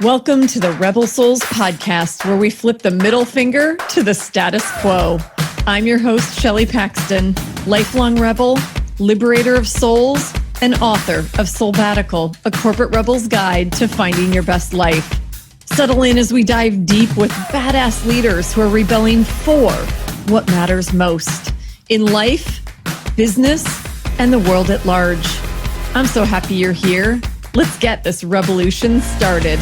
Welcome to the Rebel Souls podcast, where we flip the middle finger to the status quo. I'm your host, Shelley Paxton, lifelong rebel, liberator of souls, and author of Soulbatical, a corporate rebel's guide to finding your best life. Settle in as we dive deep with badass leaders who are rebelling for what matters most in life, business, and the world at large. I'm so happy you're here. Let's get this revolution started.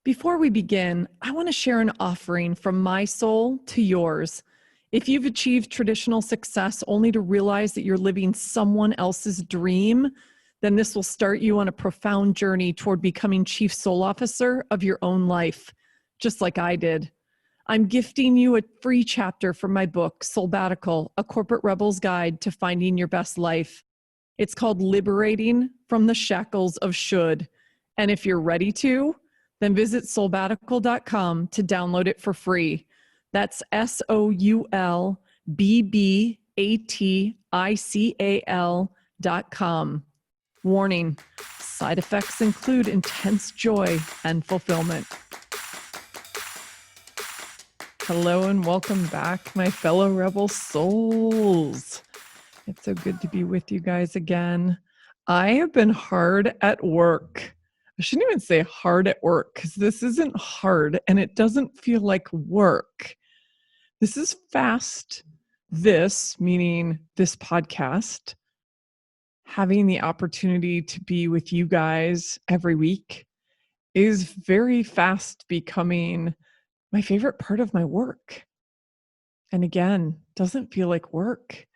Before we begin, I want to share an offering from my soul to yours. If you've achieved traditional success only to realize that you're living someone else's dream, then this will start you on a profound journey toward becoming chief soul officer of your own life, just like I did. I'm gifting you a free chapter from my book, Soulbatical, a corporate rebel's guide to finding your best life. It's called Liberating from the Shackles of Should. And if you're ready to, then visit soulbatical.com to download it for free. That's SOULBATICAL.com. Warning, side effects include intense joy and fulfillment. Hello and welcome back, my fellow rebel souls. It's so good to be with you guys again. I have been hard at work. I shouldn't even say hard at work because this isn't hard and it doesn't feel like work. This is fast. This, meaning this podcast, having the opportunity to be with you guys every week is very fast becoming my favorite part of my work. And again, doesn't feel like work.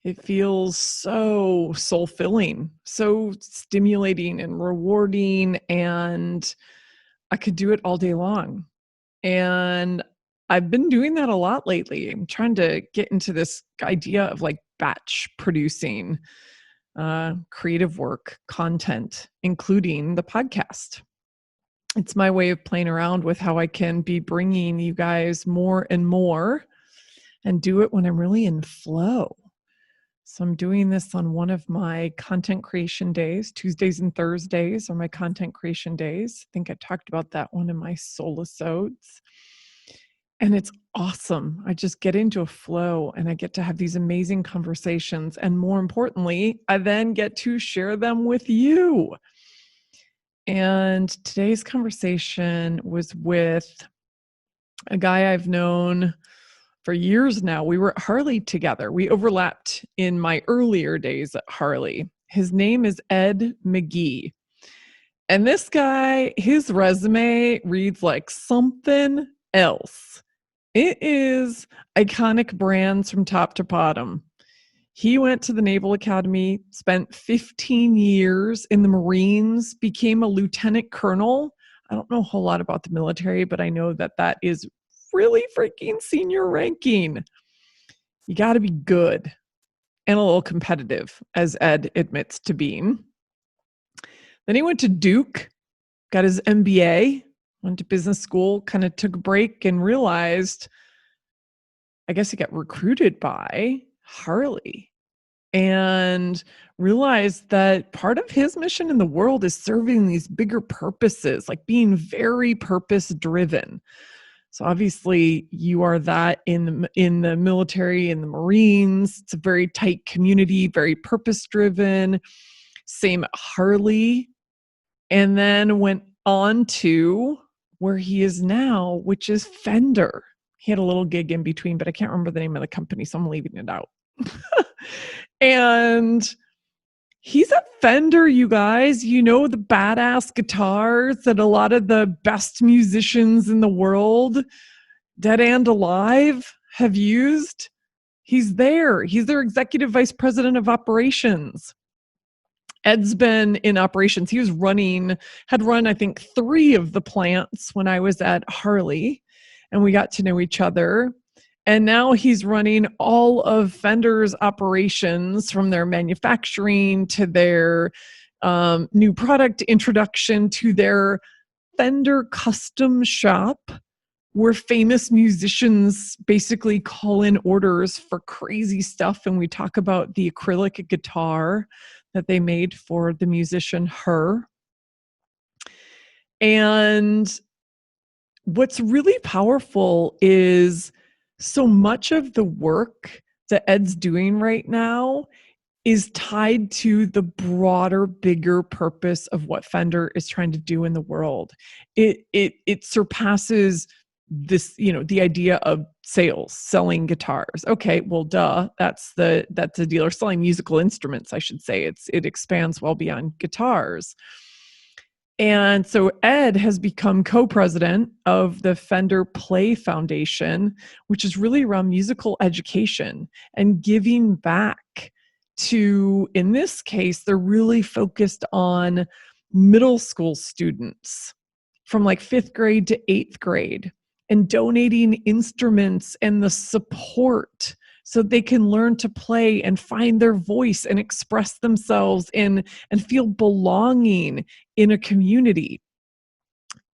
It feels so soul-filling, so stimulating and rewarding, and I could do it all day long. And I've been doing that a lot lately. I'm trying to get into this idea of like batch producing creative work, content, including the podcast. It's my way of playing around with how I can be bringing you guys more and more and do it when I'm really in flow. So I'm doing this on one of my content creation days. Tuesdays and Thursdays are my content creation days. I think I talked about that one in my Soulisodes. And it's awesome. I just get into a flow and I get to have these amazing conversations. And more importantly, I then get to share them with you. And today's conversation was with a guy I've known for years now. We were at Harley together. We overlapped in my earlier days at Harley. His name is Ed Magee. And this guy, his resume reads like something else. It is iconic brands from top to bottom. He went to the Naval Academy, spent 15 years in the Marines, became a lieutenant colonel. I don't know a whole lot about the military, but I know that that is really freaking senior ranking. You got to be good and a little competitive, as Ed admits to being. Then he went to Duke, got his MBA, went to business school, kind of took a break and realized, I guess he got recruited by Harley and realized that part of his mission in the world is serving these bigger purposes, like being very purpose driven. So obviously you are that in the military, in the Marines. It's a very tight community, very purpose-driven. Same at Harley. And then went on to where he is now, which is Fender. He had a little gig in between, but I can't remember the name of the company, so I'm leaving it out. And he's at Fender, you guys. You know, the badass guitars that a lot of the best musicians in the world, dead and alive, have used. He's there. He's their executive vice president of operations. Ed's been in operations. He was had run, I think, 3 of the plants when I was at Harley, and we got to know each other. And now he's running all of Fender's operations, from their manufacturing to their new product introduction to their Fender custom shop, where famous musicians basically call in orders for crazy stuff. And we talk about the acrylic guitar that they made for the musician Her. And what's really powerful is so much of the work that Ed's doing right now is tied to the broader, bigger purpose of what Fender is trying to do in the world. It surpasses this, the idea of sales, selling guitars. Okay, well, duh, that's the dealer selling musical instruments, I should say. It expands well beyond guitars. And so Ed has become co-president of the Fender Play Foundation, which is really around musical education and giving back to, in this case, they're really focused on middle school students from like 5th grade to 8th grade and donating instruments and the support so they can learn to play and find their voice and express themselves and feel belonging in a community.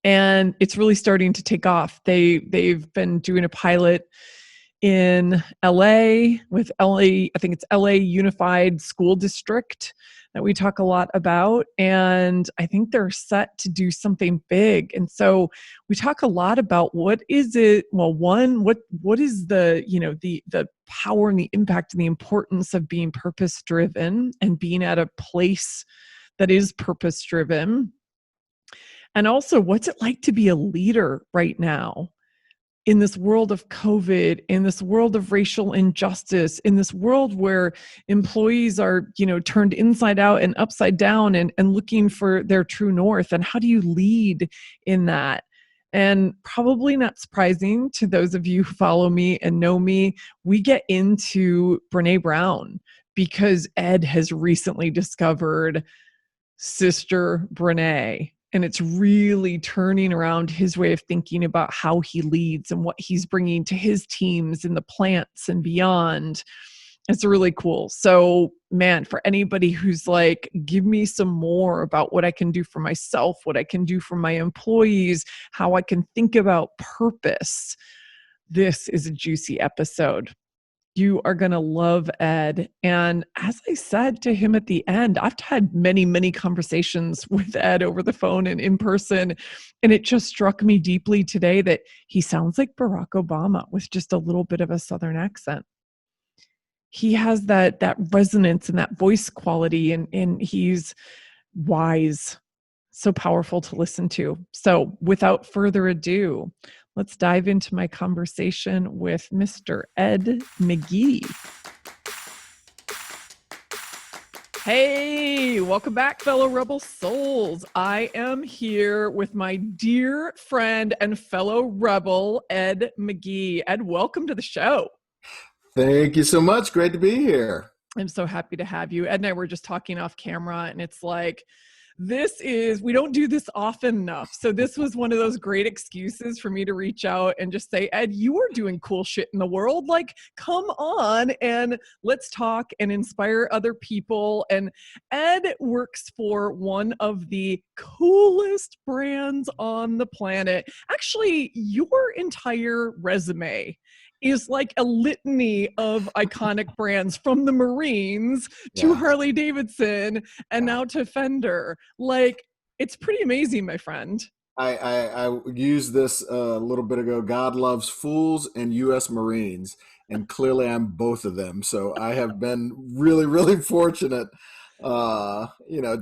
And it's really starting to take off. They've been doing a pilot in LA with LA, I think it's LA Unified School District that we talk a lot about. And I think they're set to do something big. And so we talk a lot about what is it, well, one, what is the, the power and the impact and the importance of being purpose driven and being at a place that is purpose driven. And also, what's it like to be a leader right now in this world of COVID, in this world of racial injustice, in this world where employees are, turned inside out and upside down and looking for their true north? And how do you lead in that? And probably not surprising to those of you who follow me and know me, we get into Brene Brown because Ed has recently discovered Sister Brene. And it's really turning around his way of thinking about how he leads and what he's bringing to his teams in the plants and beyond. It's really cool. So, man, for anybody who's like, give me some more about what I can do for myself, what I can do for my employees, how I can think about purpose, this is a juicy episode. You are going to love Ed. And as I said to him at the end, I've had many, many conversations with Ed over the phone and in person. And it just struck me deeply today that he sounds like Barack Obama with just a little bit of a Southern accent. He has that resonance and that voice quality, and he's wise, so powerful to listen to. So without further ado, let's dive into my conversation with Mr. Ed Magee. Hey, welcome back, fellow Rebel Souls. I am here with my dear friend and fellow Rebel, Ed Magee. Ed, welcome to the show. Thank you so much. Great to be here. I'm so happy to have you. Ed and I were just talking off camera, and it's like, we don't do this often enough. So this was one of those great excuses for me to reach out and just say, Ed, you are doing cool shit in the world. Like, come on and let's talk and inspire other people. And Ed works for one of the coolest brands on the planet. Actually, your entire resume is like a litany of iconic brands, from the Marines to Harley-Davidson and now to Fender. Like, it's pretty amazing, my friend. I used this a little bit ago. God loves fools and U.S. Marines, and clearly I'm both of them. So I have been really, really fortunate,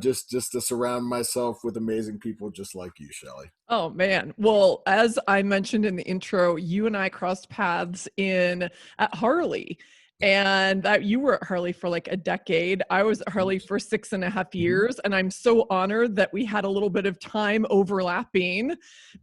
just to surround myself with amazing people just like you, Shelley. Oh, man. Well, as I mentioned in the intro, you and I crossed paths at Harley. And that you were at Harley for like a decade. I was at Harley for 6.5 years. And I'm so honored that we had a little bit of time overlapping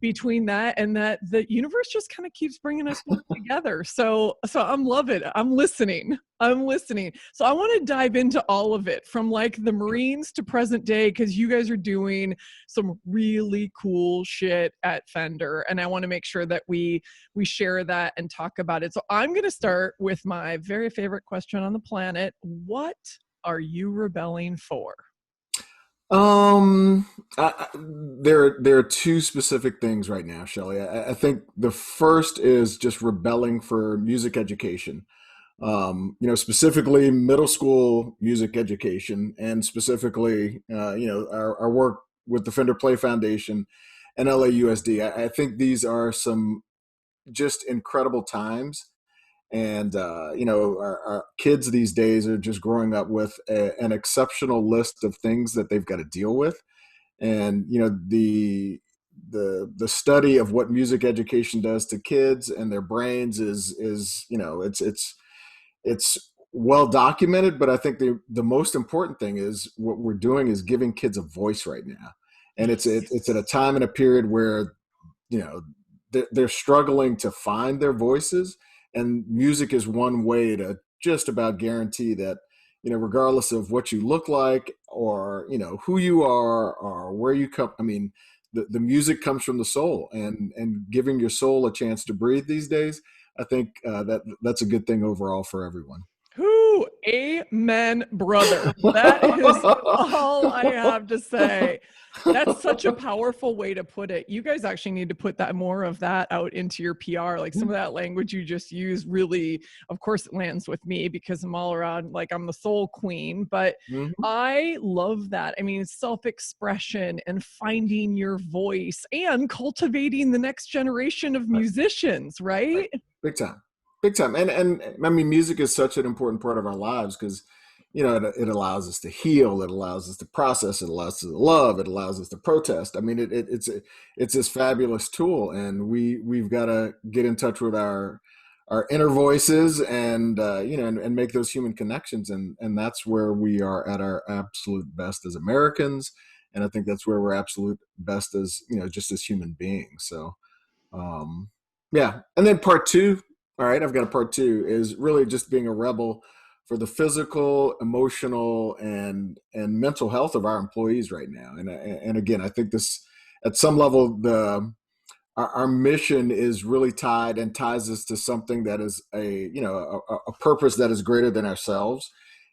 between that, and that the universe just kind of keeps bringing us together. So I'm loving it. I'm listening. So I want to dive into all of it, from like the Marines to present day, because you guys are doing some really cool shit at Fender. And I want to make sure that we share that and talk about it. So I'm going to start with my very favorite question on the planet. What are you rebelling for? There are two specific things right now, Shelley. I think the first is just rebelling for music education. Specifically middle school music education, and specifically, our work with the Fender Play Foundation and LAUSD. I think these are some just incredible times. And, our kids these days are just growing up with an exceptional list of things that they've got to deal with. And, the study of what music education does to kids and their brains is it's well documented. But I think the most important thing is what we're doing is giving kids a voice right now. And Yes. it's at a time and a period where you know they're struggling to find their voices, and music is one way to just about guarantee that, regardless of what you look like, or who you are, or where you come. I mean, the music comes from the soul, and giving your soul a chance to breathe these days, I think that's a good thing overall for everyone. Whoo, amen, brother. That is all I have to say. That's such a powerful way to put it. You guys actually need to put that more of that out into your PR. Like some of that language you just used really, of course, it lands with me because I'm all around, like I'm the soul queen, but Mhm. I love that. I mean, self-expression and finding your voice and cultivating the next generation of Right. musicians, Right. right? Big time. Big time. And I mean, music is such an important part of our lives because, it allows us to heal. It allows us to process. It allows us to love. It allows us to protest. I mean, it's this fabulous tool, and we've got to get in touch with our inner voices, and and make those human connections, and that's where we are at our absolute best as Americans, and I think that's where we're absolute best as, just as human beings. So um, yeah. And then part two, all right, I've got a part two, is really just being a rebel for the physical, emotional, and mental health of our employees right now. And again, I think this, at some level, our mission is really tied and ties us to something that is a purpose that is greater than ourselves.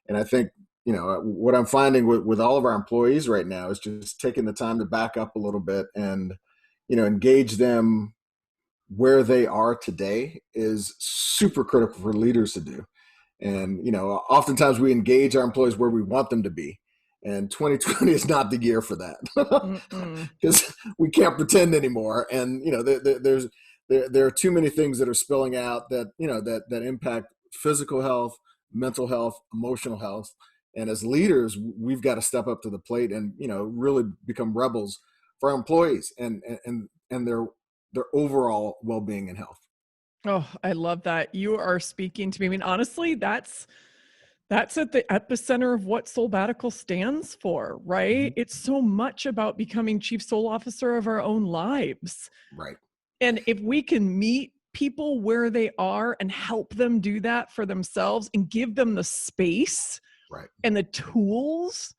And I think, what I'm finding with all of our employees right now is just taking the time to back up a little bit and, engage them where they are today is super critical for leaders to do. And, oftentimes we engage our employees where we want them to be. And 2020 is not the year for that Mm-mm. because we can't pretend anymore. And, there are too many things that are spilling out that, that impact physical health, mental health, emotional health. And as leaders, we've got to step up to the plate and, really become rebels for our employees and their overall well-being and health. Oh, I love that. You are speaking to me. I mean, honestly, that's at the epicenter of what Soulbatical stands for, right? Mhm. It's so much about becoming chief soul officer of our own lives. Right. And if we can meet people where they are and help them do that for themselves and give them the space Right. and the tools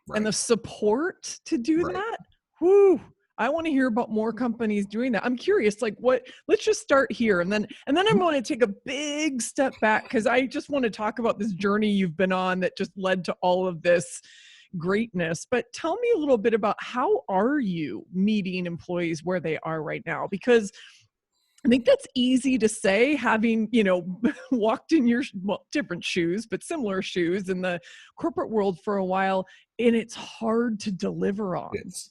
and Right. the support to do Right. that, whoo, I want to hear about more companies doing that. I'm curious, like what, let's just start here. And then I'm going to take a big step back because I just want to talk about this journey you've been on that just led to all of this greatness. But tell me a little bit about how are you meeting employees where they are right now? Because I think that's easy to say, having, walked in your, well, different shoes, but similar shoes in the corporate world for a while, and it's hard to deliver on. It's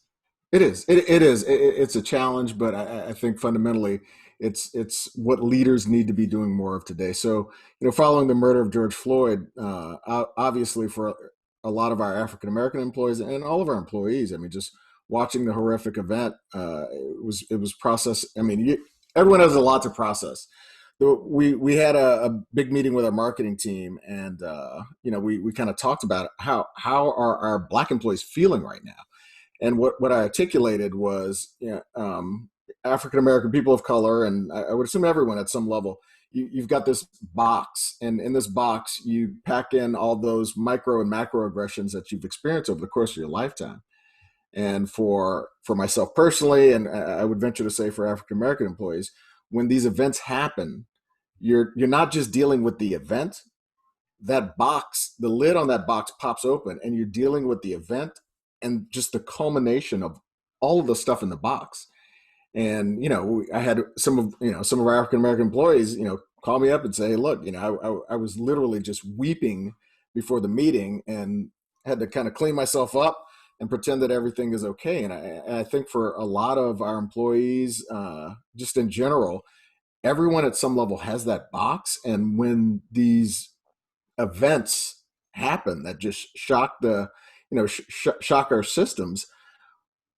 it is. It is. It's a challenge, but I think fundamentally it's what leaders need to be doing more of today. So, following the murder of George Floyd, obviously for a lot of our African American employees and all of our employees, I mean, just watching the horrific event, it was process. I mean, everyone has a lot to process. We had a big meeting with our marketing team, and we kind of talked about how are our Black employees feeling right now. And what I articulated was, African American people of color, and I would assume everyone at some level, you've got this box, and in this box you pack in all those micro and macro aggressions that you've experienced over the course of your lifetime. And for myself personally, and I would venture to say for African American employees, when these events happen, you're not just dealing with the event. That box, the lid on that box pops open, and you're dealing with the event and just the culmination of all of the stuff in the box. And I had some of our African American employees, call me up and say, hey, look, I was literally just weeping before the meeting and had to kind of clean myself up and pretend that everything is okay. And I think for a lot of our employees, just in general, everyone at some level has that box. And when these events happen that just shock shock our systems,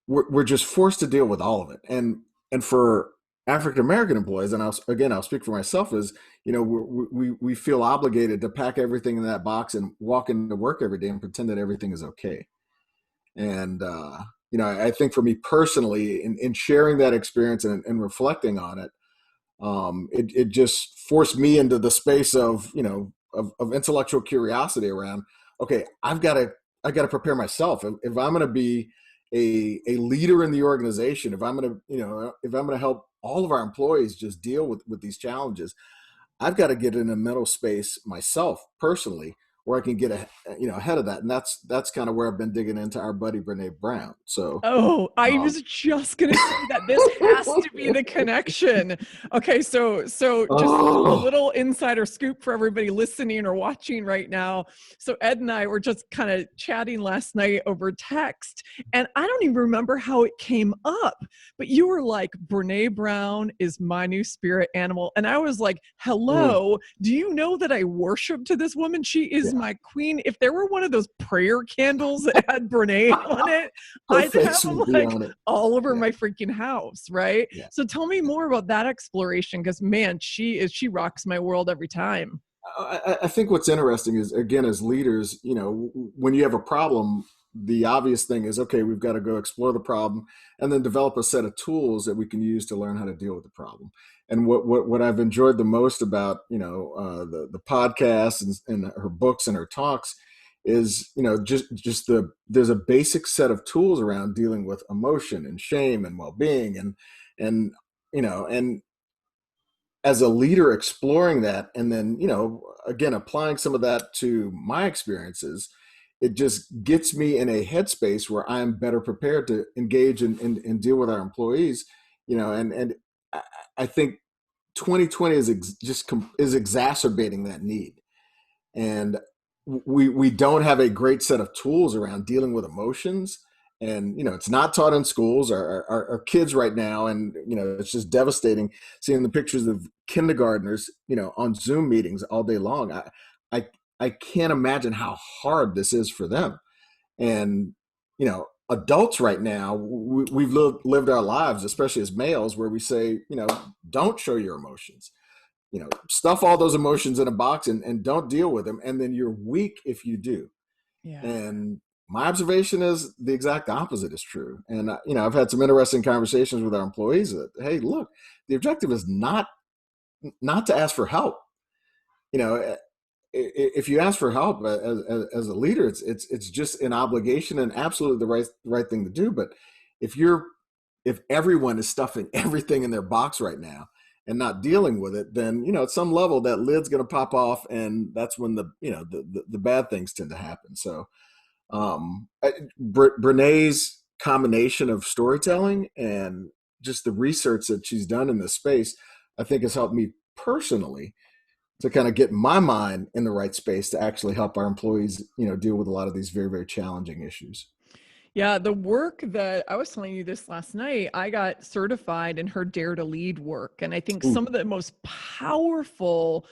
we're just forced to deal with all of it. And for African American employees, and I'll speak for myself, is we feel obligated to pack everything in that box and walk into work every day and pretend that everything is okay. And I think for me personally, in sharing that experience and reflecting on it, it just forced me into the space of of intellectual curiosity around, okay, I got to prepare myself if I'm going to be a leader in the organization, if I'm going to if I'm going to help all of our employees just deal with these challenges. I've got to get in a mental space myself personally where I can get ahead of that. And that's kind of where I've been digging into our buddy Brene Brown. So Oh, I was just gonna say that this has to be the connection. Okay, so just a little insider scoop for everybody listening or watching right now. So Ed and I were just kind of chatting last night over text, and I don't even remember how it came up, but you were like, Brene Brown is my new spirit animal. And I was like, hello, do you know that I worship to this woman? She is my queen. If there were one of those prayer candles that had Brene on it, I'd have them like all over my freaking house, right? Yeah. So tell me more about that exploration, because man, she rocks my world every time. I think what's interesting is, again, as leaders, when you have a problem, the obvious thing is, okay, we've got to go explore the problem and then develop a set of tools that we can use to learn how to deal with the problem. And what I've enjoyed the most about the podcast and her books and her talks is just there's a basic set of tools around dealing with emotion and shame and well-being and as a leader exploring that, and then again applying some of that to my experiences, it just gets me in a headspace where I'm better prepared to engage and deal with our employees. And I think 2020 is exacerbating that need. And we don't have a great set of tools around dealing with emotions. And it's not taught in schools. Our kids right now, and it's just devastating seeing the pictures of kindergartners on Zoom meetings all day long. I can't imagine how hard this is for them. And adults right now, we've lived our lives, especially as males, where we say, don't show your emotions, stuff all those emotions in a box and don't deal with them. And then you're weak if you do. Yeah. And my observation is the exact opposite is true. And, I've had some interesting conversations with our employees that, hey, look, the objective is not to ask for help. If you ask for help as a leader, it's just an obligation and absolutely the right thing to do. But if everyone is stuffing everything in their box right now and not dealing with it, then at some level that lid's going to pop off, and that's when the bad things tend to happen. So Brene's combination of storytelling and just the research that she's done in this space, I think has helped me personally to kind of get my mind in the right space to actually help our employees, deal with a lot of these very, very challenging issues. Yeah, the work that I was telling you this last night, I got certified in her Dare to Lead work. And I think some of the most powerful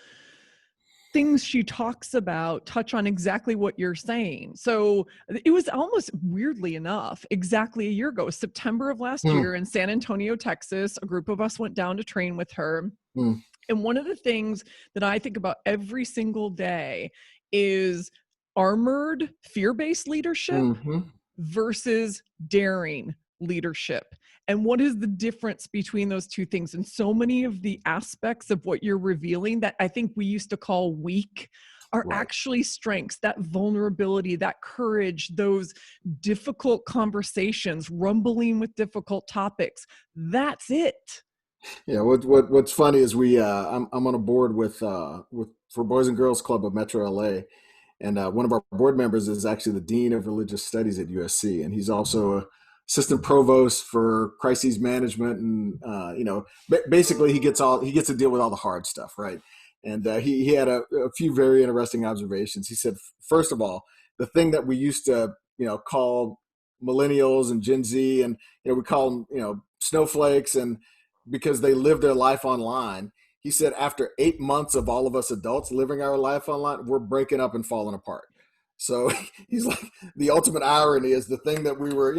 things she talks about touch on exactly what you're saying. So it was almost, weirdly enough, exactly a year ago, September of last year in San Antonio, Texas, a group of us went down to train with her. And one of the things that I think about every single day is armored, fear-based leadership versus daring leadership. And what is the difference between those two things? And so many of the aspects of what you're revealing that I think we used to call weak are actually strengths, that vulnerability, that courage, those difficult conversations, rumbling with difficult topics. That's it. Yeah, what's funny is I'm on a board with for Boys and Girls Club of Metro LA, and one of our board members is actually the dean of religious studies at USC, and he's also a assistant provost for crises management, and basically he gets to deal with all the hard stuff, right? And he had a few very interesting observations. He said, first of all, the thing that we used to call millennials and Gen Z, and we call them snowflakes, and because they live their life online. He said after 8 months of all of us adults living our life online, we're breaking up and falling apart. So he's like, the ultimate irony is the thing that we were,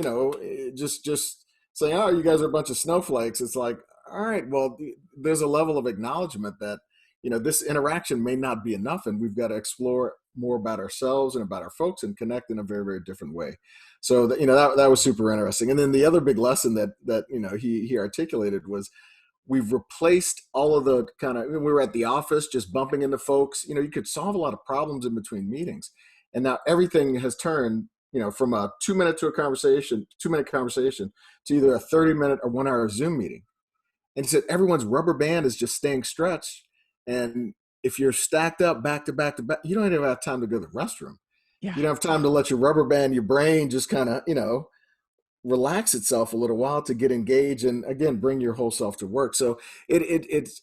just saying, oh, you guys are a bunch of snowflakes. It's like, all right, well, there's a level of acknowledgement that, this interaction may not be enough, and we've got to explore more about ourselves and about our folks and connect in a very, very different way. So that was super interesting. And then the other big lesson that he articulated was, we've replaced all of the kind of, we were at the office just bumping into folks. You could solve a lot of problems in between meetings. And now everything has turned, from a 2 minute conversation to either a 30-minute or 1 hour Zoom meeting. And he said everyone's rubber band is just staying stretched. And if you're stacked up back to back to back, you don't even have time to go to the restroom. Yeah. You don't have time to let your rubber band, your brain just kind of, relax itself a little while to get engaged and again bring your whole self to work. So it's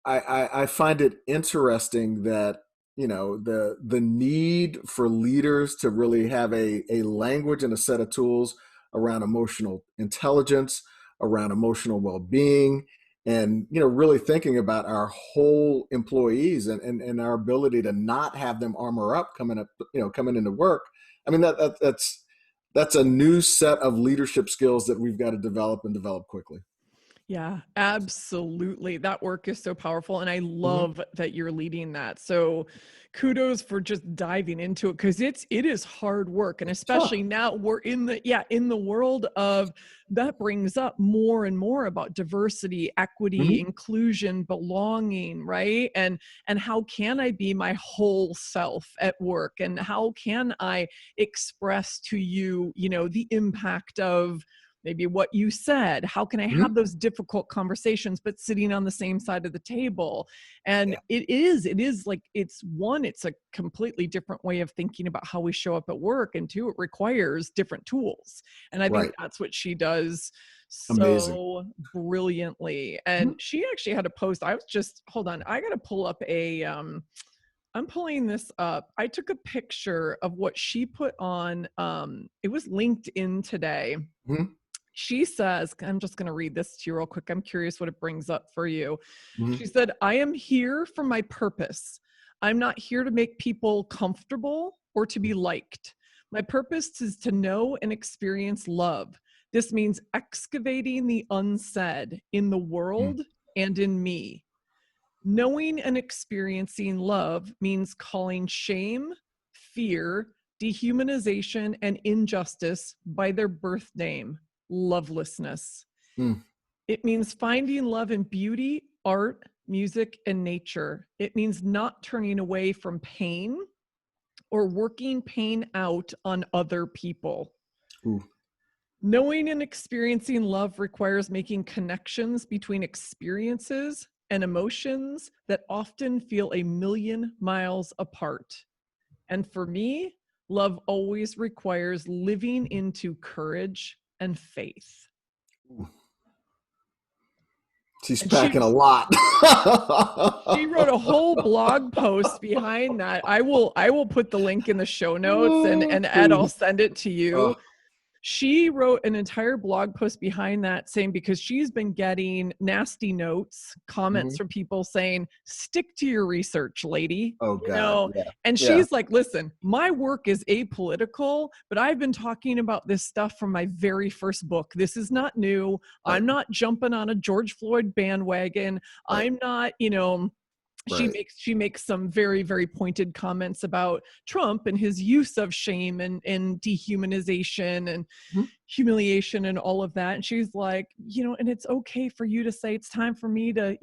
I find it interesting that the need for leaders to really have a language and a set of tools around emotional intelligence, around emotional well-being, and really thinking about our whole employees and our ability to not have them armor up coming into work. I mean that's a new set of leadership skills that we've got to develop and develop quickly. Yeah, absolutely. That work is so powerful. And I Mm-hmm. love that you're leading that. So kudos for just diving into it, because it is hard work. And especially now we're in the world of, that brings up more and more about diversity, equity, Mm-hmm. inclusion, belonging, right? And how can I be my whole self at work? And how can I express to you, the impact of maybe what you said? How can I Mm-hmm. have those difficult conversations, but sitting on the same side of the table? And Yeah. it is like, it's a completely different way of thinking about how we show up at work. And two, it requires different tools. And I think Right. that's what she does Amazing. so brilliantly. And Mm-hmm. she actually had a post. Hold on, I got to pull up I'm pulling this up. I took a picture of what she put on, it was LinkedIn today. Mm-hmm. She says, I'm just going to read this to you real quick. I'm curious what it brings up for you. Mm-hmm. She said, I am here for my purpose. I'm not here to make people comfortable or to be liked. My purpose is to know and experience love. This means excavating the unsaid in the world and in me. Knowing and experiencing love means calling shame, fear, dehumanization, and injustice by their birth name, lovelessness. Mm-hmm. It means finding love in beauty, art, music, and nature. It means not turning away from pain or working pain out on other people. Ooh. Knowing and experiencing love requires making connections between experiences and emotions that often feel a million miles apart. And for me, love always requires living into courage and faith. Ooh. She's And packing a lot. she wrote a whole blog post behind that. I will put the link in the show notes, and Ed, I'll send it to you. She wrote an entire blog post behind that, saying, because she's been getting nasty notes, comments Mm-hmm. from people saying, stick to your research, lady. Oh God. Yeah. And Yeah. she's like, listen, my work is apolitical, but I've been talking about this stuff from my very first book. This is not new. Right. I'm not jumping on a George Floyd bandwagon. Right. I'm not, she Right. makes some very, very pointed comments about Trump and his use of shame and dehumanization and Mm-hmm. humiliation and all of that. And she's like, and it's okay for you to say it's time for me to,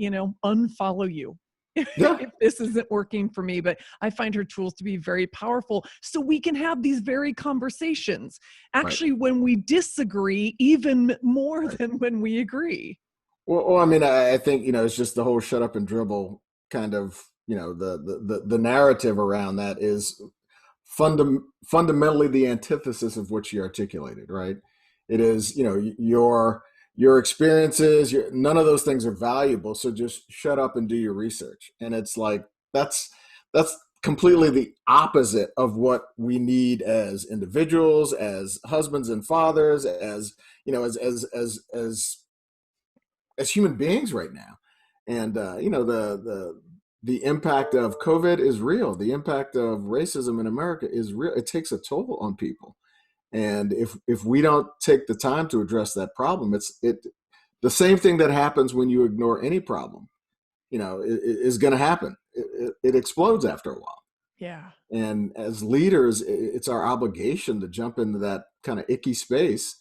unfollow you Yeah. if this isn't working for me. But I find her tools to be very powerful, so we can have these very conversations, actually, Right. when we disagree, even more Right. than when we agree. Well, I mean, I think it's just the whole shut up and dribble kind of the narrative around that is fundamentally the antithesis of what you articulated, right? It is your experiences, none of those things are valuable, so just shut up and do your research. And it's like that's completely the opposite of what we need as individuals, as husbands and fathers, as as human beings right now. And the impact of COVID is real. The impact of racism in America is real. It takes a toll on people. And if we don't take the time to address that problem, it the same thing that happens when you ignore any problem, is going to happen. It explodes after a while. Yeah. And as leaders, it's our obligation to jump into that kind of icky space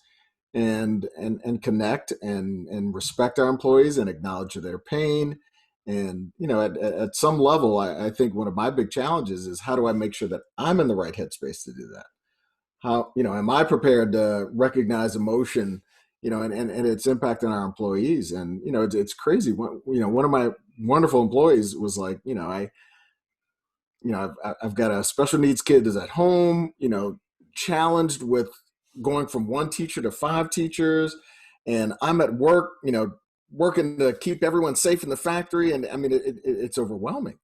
and connect and respect our employees and acknowledge their pain. And at some level, I think one of my big challenges is, how do I make sure that I'm in the right headspace to do that? How am I prepared to recognize emotion, and its impact on our employees? And it's crazy. One of my wonderful employees was like, I've got a special needs kid that's at home, challenged with going from one teacher to 5 teachers, and I'm at work, working to keep everyone safe in the factory. And I mean, it's overwhelming.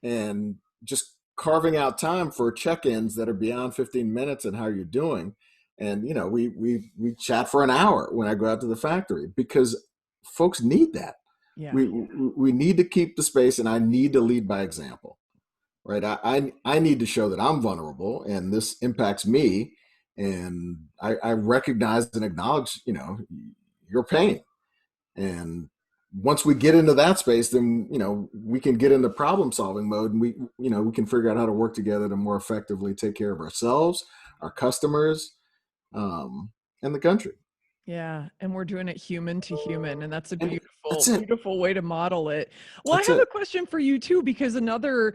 And just carving out time for check-ins that are beyond 15 minutes and how you're doing. And, we chat for an hour when I go out to the factory, because folks need that. Yeah. We need to keep the space, and I need to lead by example, right? I need to show that I'm vulnerable and this impacts me. And I recognize and acknowledge, your pain. And once we get into that space, then, we can get into problem solving mode, and we can figure out how to work together to more effectively take care of ourselves, our customers, and the country. Yeah, and we're doing it human to human, and that's a And beautiful, that's it. beautiful way to model it. Well, I That's have a it. question for you too, because another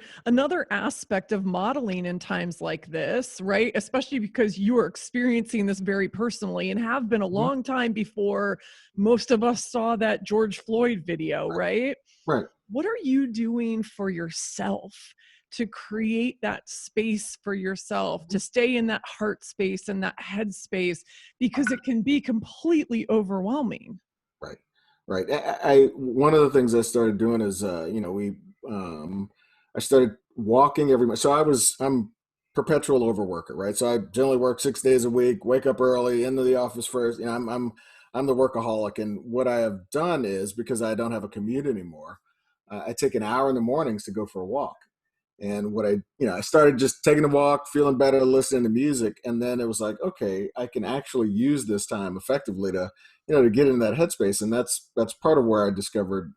aspect of modeling in times like this, right? Especially because you are experiencing this very personally and have been a Mhm. long time before most of us saw that George Floyd video, right? Right. What are you doing for yourself to create that space for yourself, to stay in that heart space and that head space, because it can be completely overwhelming? Right. Right. One of the things I started doing is, I started walking every month. So I'm perpetual overworker, right? So I generally work 6 days a week, wake up early, into the office first. I'm the workaholic. And what I have done is, because I don't have a commute anymore, I take an hour in the mornings to go for a walk. And I started just taking a walk, feeling better, listening to music. And then it was like, okay, I can actually use this time effectively to get in that headspace. And that's part of where I discovered,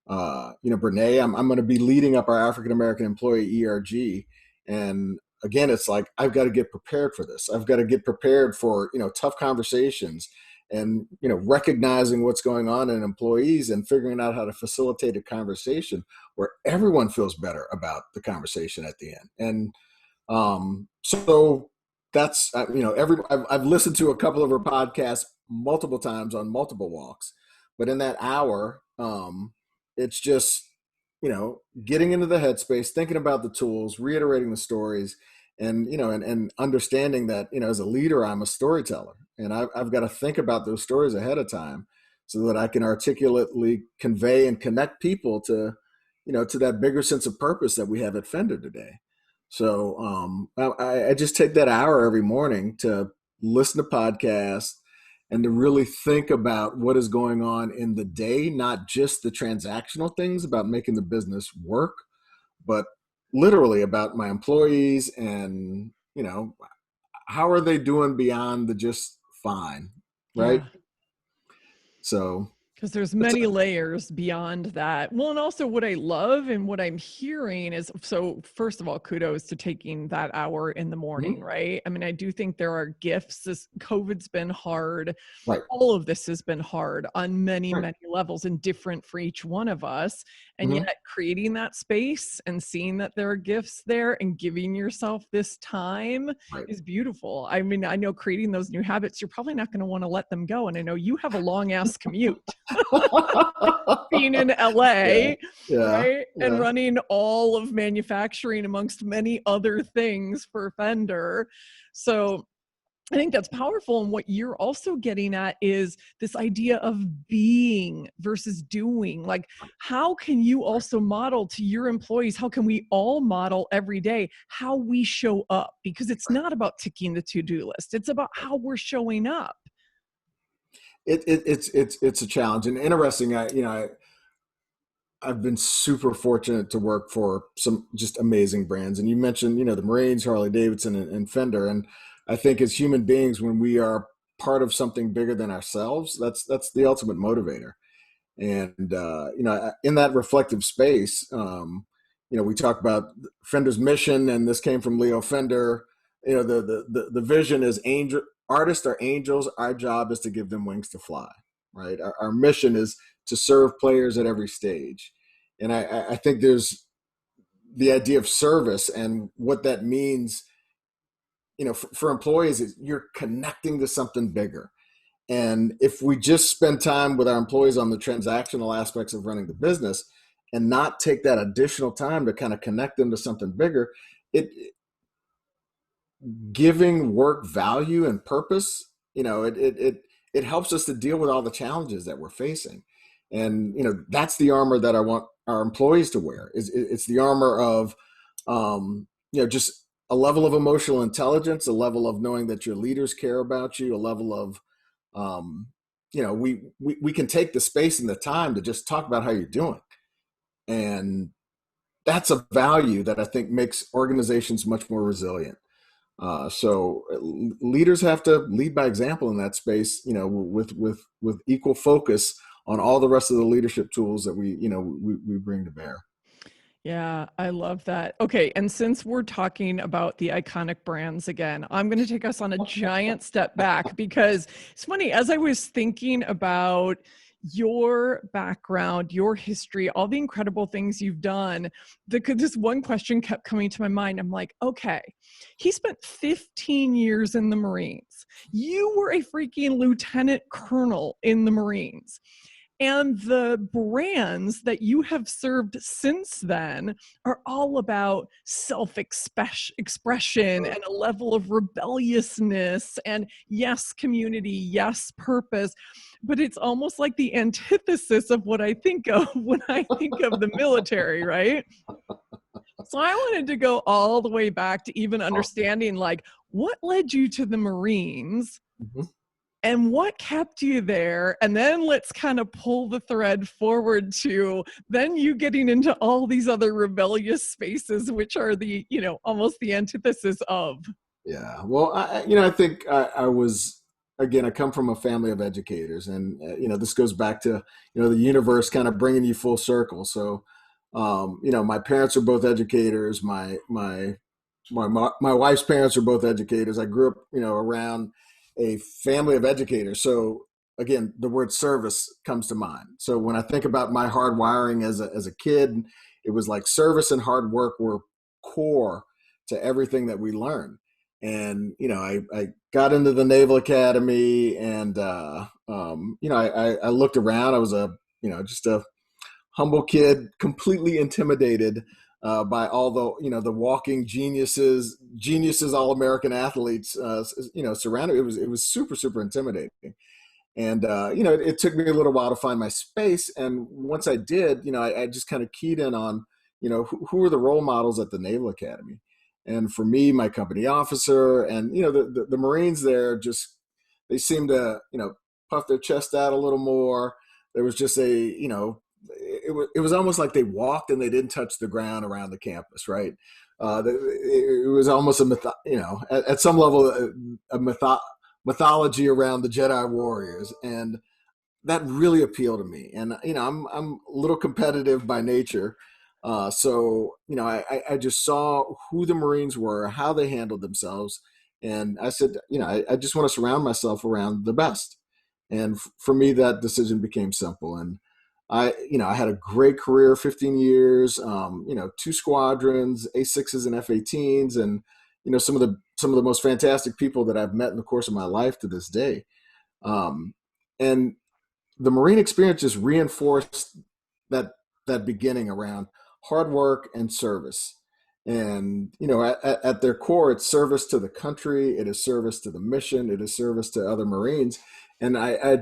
Brene. I'm going to be leading up our African American employee ERG. And again, it's like, I've got to get prepared for this. I've got to get prepared for, tough conversations, and, recognizing what's going on in employees and figuring out how to facilitate a conversation where everyone feels better about the conversation at the end. And so that's, I've listened to a couple of her podcasts multiple times on multiple walks, but in that hour, it's just, getting into the headspace, thinking about the tools, reiterating the stories, and, and understanding that, as a leader, I'm a storyteller, and I've got to think about those stories ahead of time so that I can articulately convey and connect people to, to that bigger sense of purpose that we have at Fender today. So I just take that hour every morning to listen to podcasts and to really think about what is going on in the day, not just the transactional things about making the business work, but literally about my employees and, how are they doing beyond the just fine, right? Yeah. So Because there's that's many layers beyond that. Well, and also what I love and what I'm hearing is, so first of all, kudos to taking that hour in the morning, mhm, right? I mean, I do think there are gifts. This COVID's been hard. right, All of this has been hard on many, right, many levels and different for each one of us. And mhm, yet creating that space and seeing that there are gifts there and giving yourself this time right. is beautiful. I mean, I know creating those new habits, you're probably not going to want to let them go. And I know you have a long ass commute being in Yeah, LA, yeah, right? And yeah. running all of manufacturing amongst many other things for Fender. So I think that's powerful. And what you're also getting at is this idea of being versus doing. Like, how can you also model to your employees? How can we all model every day how we show up? Because it's not about ticking the to-do list. It's about how we're showing up. It's a challenge and interesting. I've been super fortunate to work for some just amazing brands. And you mentioned, the Marines, Harley-Davidson, and Fender. And I think as human beings, when we are part of something bigger than ourselves, that's the ultimate motivator. And in that reflective space, we talk about Fender's mission, and this came from Leo Fender. The vision is angel artists are angels. Our job is to give them wings to fly. Right. Our mission is to serve players at every stage, and I think there's the idea of service and what that means. For employees, is you're connecting to something bigger. And if we just spend time with our employees on the transactional aspects of running the business and not take that additional time to kind of connect them to something bigger, it giving work value and purpose, it helps us to deal with all the challenges that we're facing. And that's the armor that I want our employees to wear. It's the armor of just a level of emotional intelligence, a level of knowing that your leaders care about you, a level of we can take the space and the time to just talk about how you're doing. And that's a value that I think makes organizations much more resilient. So leaders have to lead by example in that space, with equal focus on all the rest of the leadership tools that we bring to bear. Yeah, I love that. Okay, and since we're talking about the iconic brands again, I'm going to take us on a giant step back because it's funny, as I was thinking about your background, your history, all the incredible things you've done, this one question kept coming to my mind. I'm like, okay, he spent 15 years in the Marines. You were a freaking lieutenant colonel in the Marines. And the brands that you have served since then are all about self-expression and a level of rebelliousness and yes, community, yes, purpose. But it's almost like the antithesis of what I think of when I think of the military, right? So I wanted to go all the way back to even understanding like what led you to the Marines. Mm-hmm. And what kept you there? And then let's kind of pull the thread forward to then you getting into all these other rebellious spaces, which are the, almost the antithesis of. Yeah. Well, I think I was, again, I come from a family of educators, and this goes back to the universe kind of bringing you full circle. So, my parents are both educators. My wife's parents are both educators. I grew up, around a family of educators. So again, the word service comes to mind. So when I think about my hard wiring as a kid, it was like service and hard work were core to everything that we learned. And I got into the Naval Academy, and I looked around. I was just a humble kid, completely intimidated by all the walking geniuses, all American athletes, surrounded. It was super, super intimidating. And it took me a little while to find my space. And once I did, I just kind of keyed in on, who were the role models at the Naval Academy. And for me, my company officer and, the Marines there, just, they seemed to, puff their chest out a little more. There was just it was almost like they walked and they didn't touch the ground around the campus, right? It was almost at some level, mythology around the Jedi warriors. And that really appealed to me. And I'm a little competitive by nature, so I just saw who the Marines were, how they handled themselves, and I said, I just want to surround myself around the best. And for me, that decision became simple. And I had a great career, 15 years, two squadrons, A6s and F-18s, and some of the most fantastic people that I've met in the course of my life to this day. And the Marine experience just reinforced that beginning around hard work and service. And, at their core, it's service to the country, it is service to the mission, it is service to other Marines. And I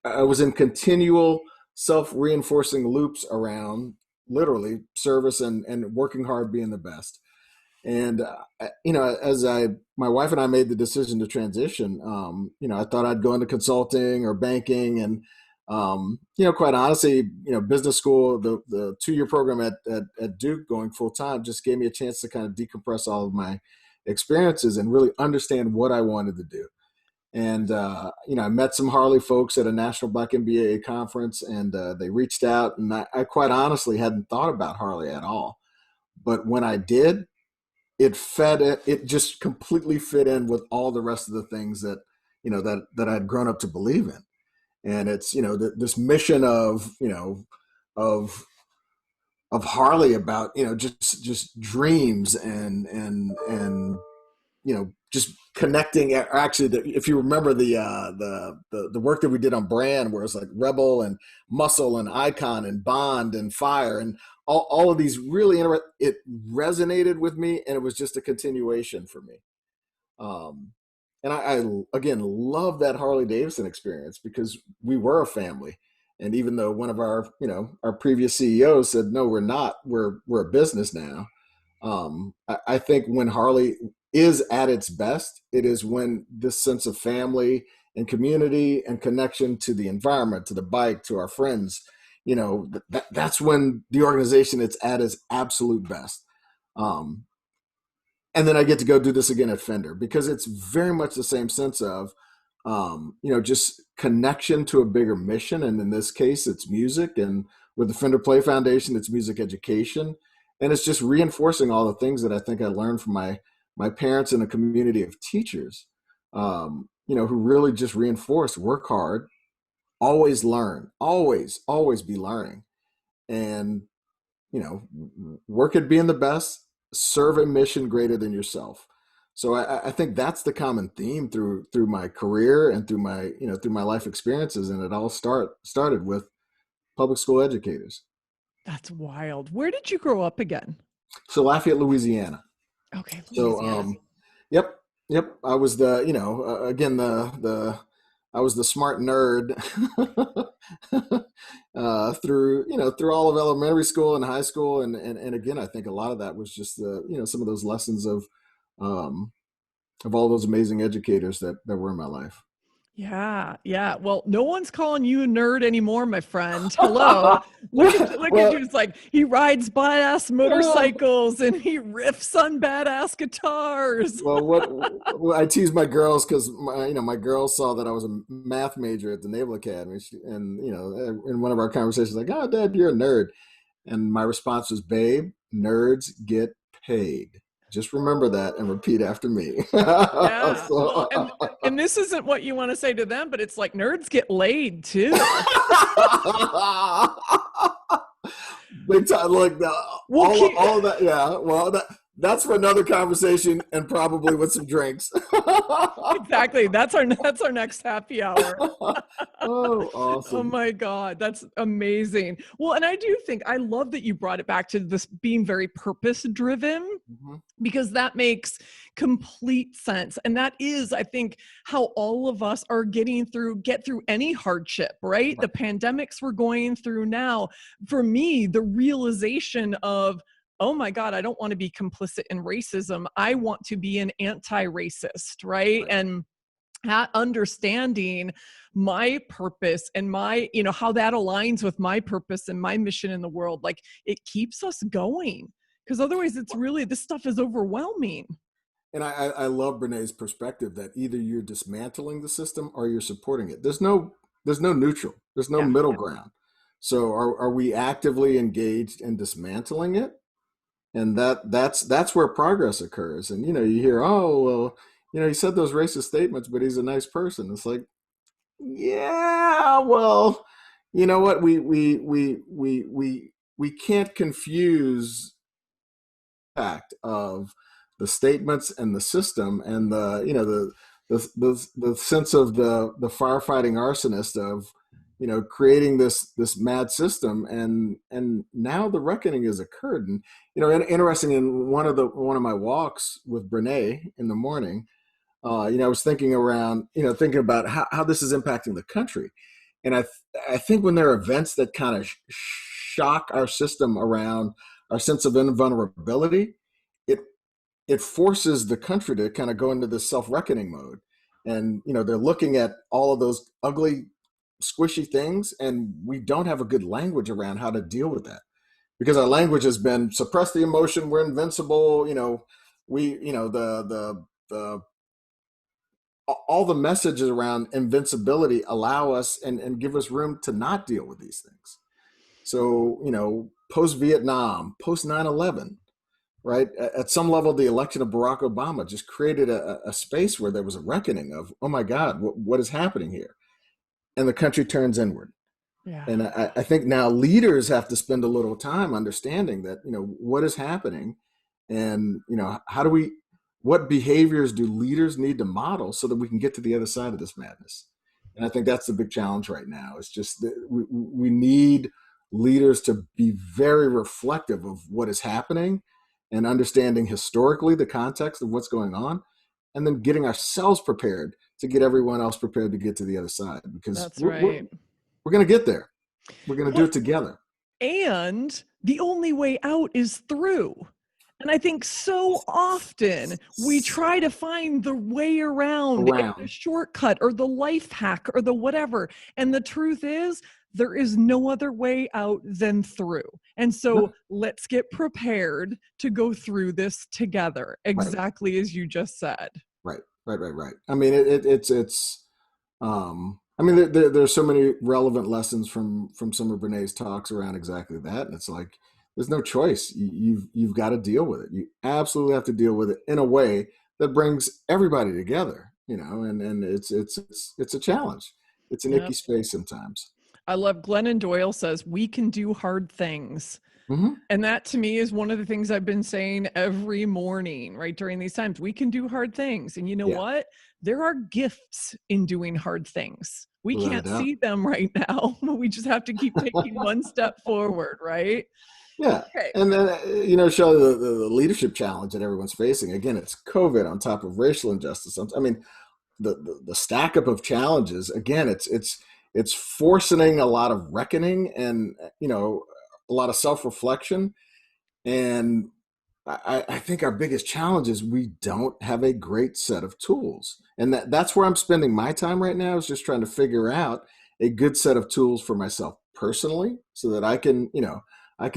was in continual self-reinforcing loops around literally service and working hard, being the best. And as my wife and I made the decision to transition, I thought I'd go into consulting or banking, and quite honestly, business school, the 2-year program at Duke, going full time, just gave me a chance to kind of decompress all of my experiences and really understand what I wanted to do. And I met some Harley folks at a National Black MBA conference, and they reached out, and I quite honestly hadn't thought about Harley at all. But when I did, it just completely fit in with all the rest of the things that I'd grown up to believe in. And it's this mission of Harley about just dreams and just connecting. Actually, if you remember the work that we did on brand, where it's like Rebel and Muscle and Icon and Bond and Fire and all of these really it resonated with me, and it was just a continuation for me. And I again love that Harley-Davidson experience, because we were a family. And even though one of our previous CEOs said, no, we're not, we're a business now. I think when Harley is at its best, it is when this sense of family and community and connection to the environment, to the bike, to our friends, that's when the organization it's at its absolute best. And then I get to go do this again at Fender, because it's very much the same sense of, just connection to a bigger mission. And in this case, it's music. And with the Fender Play Foundation, it's music education. And it's just reinforcing all the things that I think I learned from my parents and a community of teachers, who really just reinforce work hard, always learn, always be learning, and, work at being the best, serve a mission greater than yourself. So I think that's the common theme through my career and through my life experiences. And it all started with public school educators. That's wild. Where did you grow up again? So Lafayette, Louisiana. Okay, So, Louisiana. yep, yep. I was again, I was the smart nerd through all of elementary school and high school, and again, I think a lot of that was just some of those lessons of all those amazing educators that were in my life. Yeah, yeah. Well, no one's calling you a nerd anymore, my friend. Hello. Look at Well, you. It's like he rides badass motorcycles and he riffs on badass guitars. I tease my girls, because my girls saw that I was a math major at the Naval Academy, and in one of our conversations, like, "Oh, Dad, you're a nerd," and my response was, "Babe, nerds get paid. Just remember that and repeat after me." Yeah. Well, So, and this isn't what you want to say to them, but it's like nerds get laid too. big time, like all of that. Yeah, well, that's for another conversation, and probably with some drinks. Exactly. That's our next happy hour. Oh, Oh awesome. my God, that's amazing. Well, and I do think I love that you brought it back to this being very purpose driven, Mhm. because that makes complete sense. And that is, I think, how all of us are get through any hardship, right? The Right. pandemics we're going through now. For me, the realization of, oh my God, I don't want to be complicit in racism. I want to be an anti-racist, right? Right. And that understanding my purpose and my, how that aligns with my purpose and my mission in the world, like it keeps us going. Because otherwise it's really, this stuff is overwhelming. And I love Brene's perspective that either you're dismantling the system or you're supporting it. There's no neutral. There's no Yeah. middle ground. So are we actively engaged in dismantling it? And that's where progress occurs. And you hear, oh well, he said those racist statements, but he's a nice person. It's like, yeah, well, you know what? We can't confuse the fact of the statements and the system, and the sense of the firefighting arsonist of creating this mad system, and now the reckoning has occurred. And interesting, in one of my walks with Brene in the morning, I was thinking about how this is impacting the country. And I think when there are events that kind of shock our system around our sense of invulnerability, it it forces the country to kind of go into this self-reckoning mode. And they're looking at all of those ugly, squishy things, and we don't have a good language around how to deal with that, because our language has been suppress the emotion, we're invincible, we the all the messages around invincibility allow us and give us room to not deal with these things. So, post Vietnam, post 9/11, right? At some level, the election of Barack Obama just created a space where there was a reckoning of, oh my God, what is happening here? And the country turns inward. Yeah. And I think now leaders have to spend a little time understanding that, what is happening, and, what behaviors do leaders need to model so that we can get to the other side of this madness? And I think that's the big challenge right now. It's just that we need leaders to be very reflective of what is happening and understanding historically the context of what's going on, and then getting ourselves prepared to get everyone else prepared to get to the other side, because That's right. we're going to get there. We're going to do Well, it together. and the only way out is through. And I think so often we try to find the way around it, the shortcut or the life hack or the whatever. And the truth is, there is no other way out than through. And so let's get prepared to go through this together, exactly as you just said. Right. I mean, there's so many relevant lessons from some of Brene's talks around exactly that. And it's like, there's no choice. You've got to deal with it. You absolutely have to deal with it in a way that brings everybody together, and it's a challenge. It's an icky space sometimes. I love Glennon Doyle says, we can do hard things. Mm-hmm. And that to me is one of the things I've been saying every morning, right? During these times, we can do hard things. And you know what? There are gifts in doing hard things. We can't see them right now, but we just have to keep taking one step forward, right? Yeah. Okay. And then, Shelley, the leadership challenge that everyone's facing, again, it's COVID on top of racial injustice. I mean, the stack up of challenges, again, it's forcing a lot of reckoning and, a lot of self-reflection. And I think our biggest challenge is we don't have a great set of tools. And that's where I'm spending my time right now, is just trying to figure out a good set of tools for myself personally, so that I can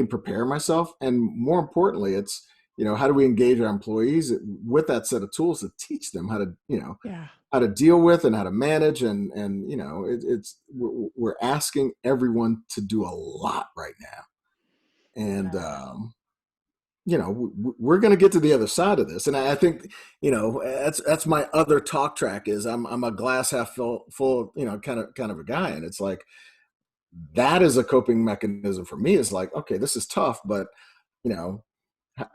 prepare myself. And more importantly, it's, how do we engage our employees with that set of tools to teach them how to, how to deal with and how to manage. And we're asking everyone to do a lot right now. And, we're going to get to the other side of this. And I think, that's my other talk track, is I'm a glass half full, kind of a guy. And it's like, that is a coping mechanism for me. Is like, okay, this is tough, but,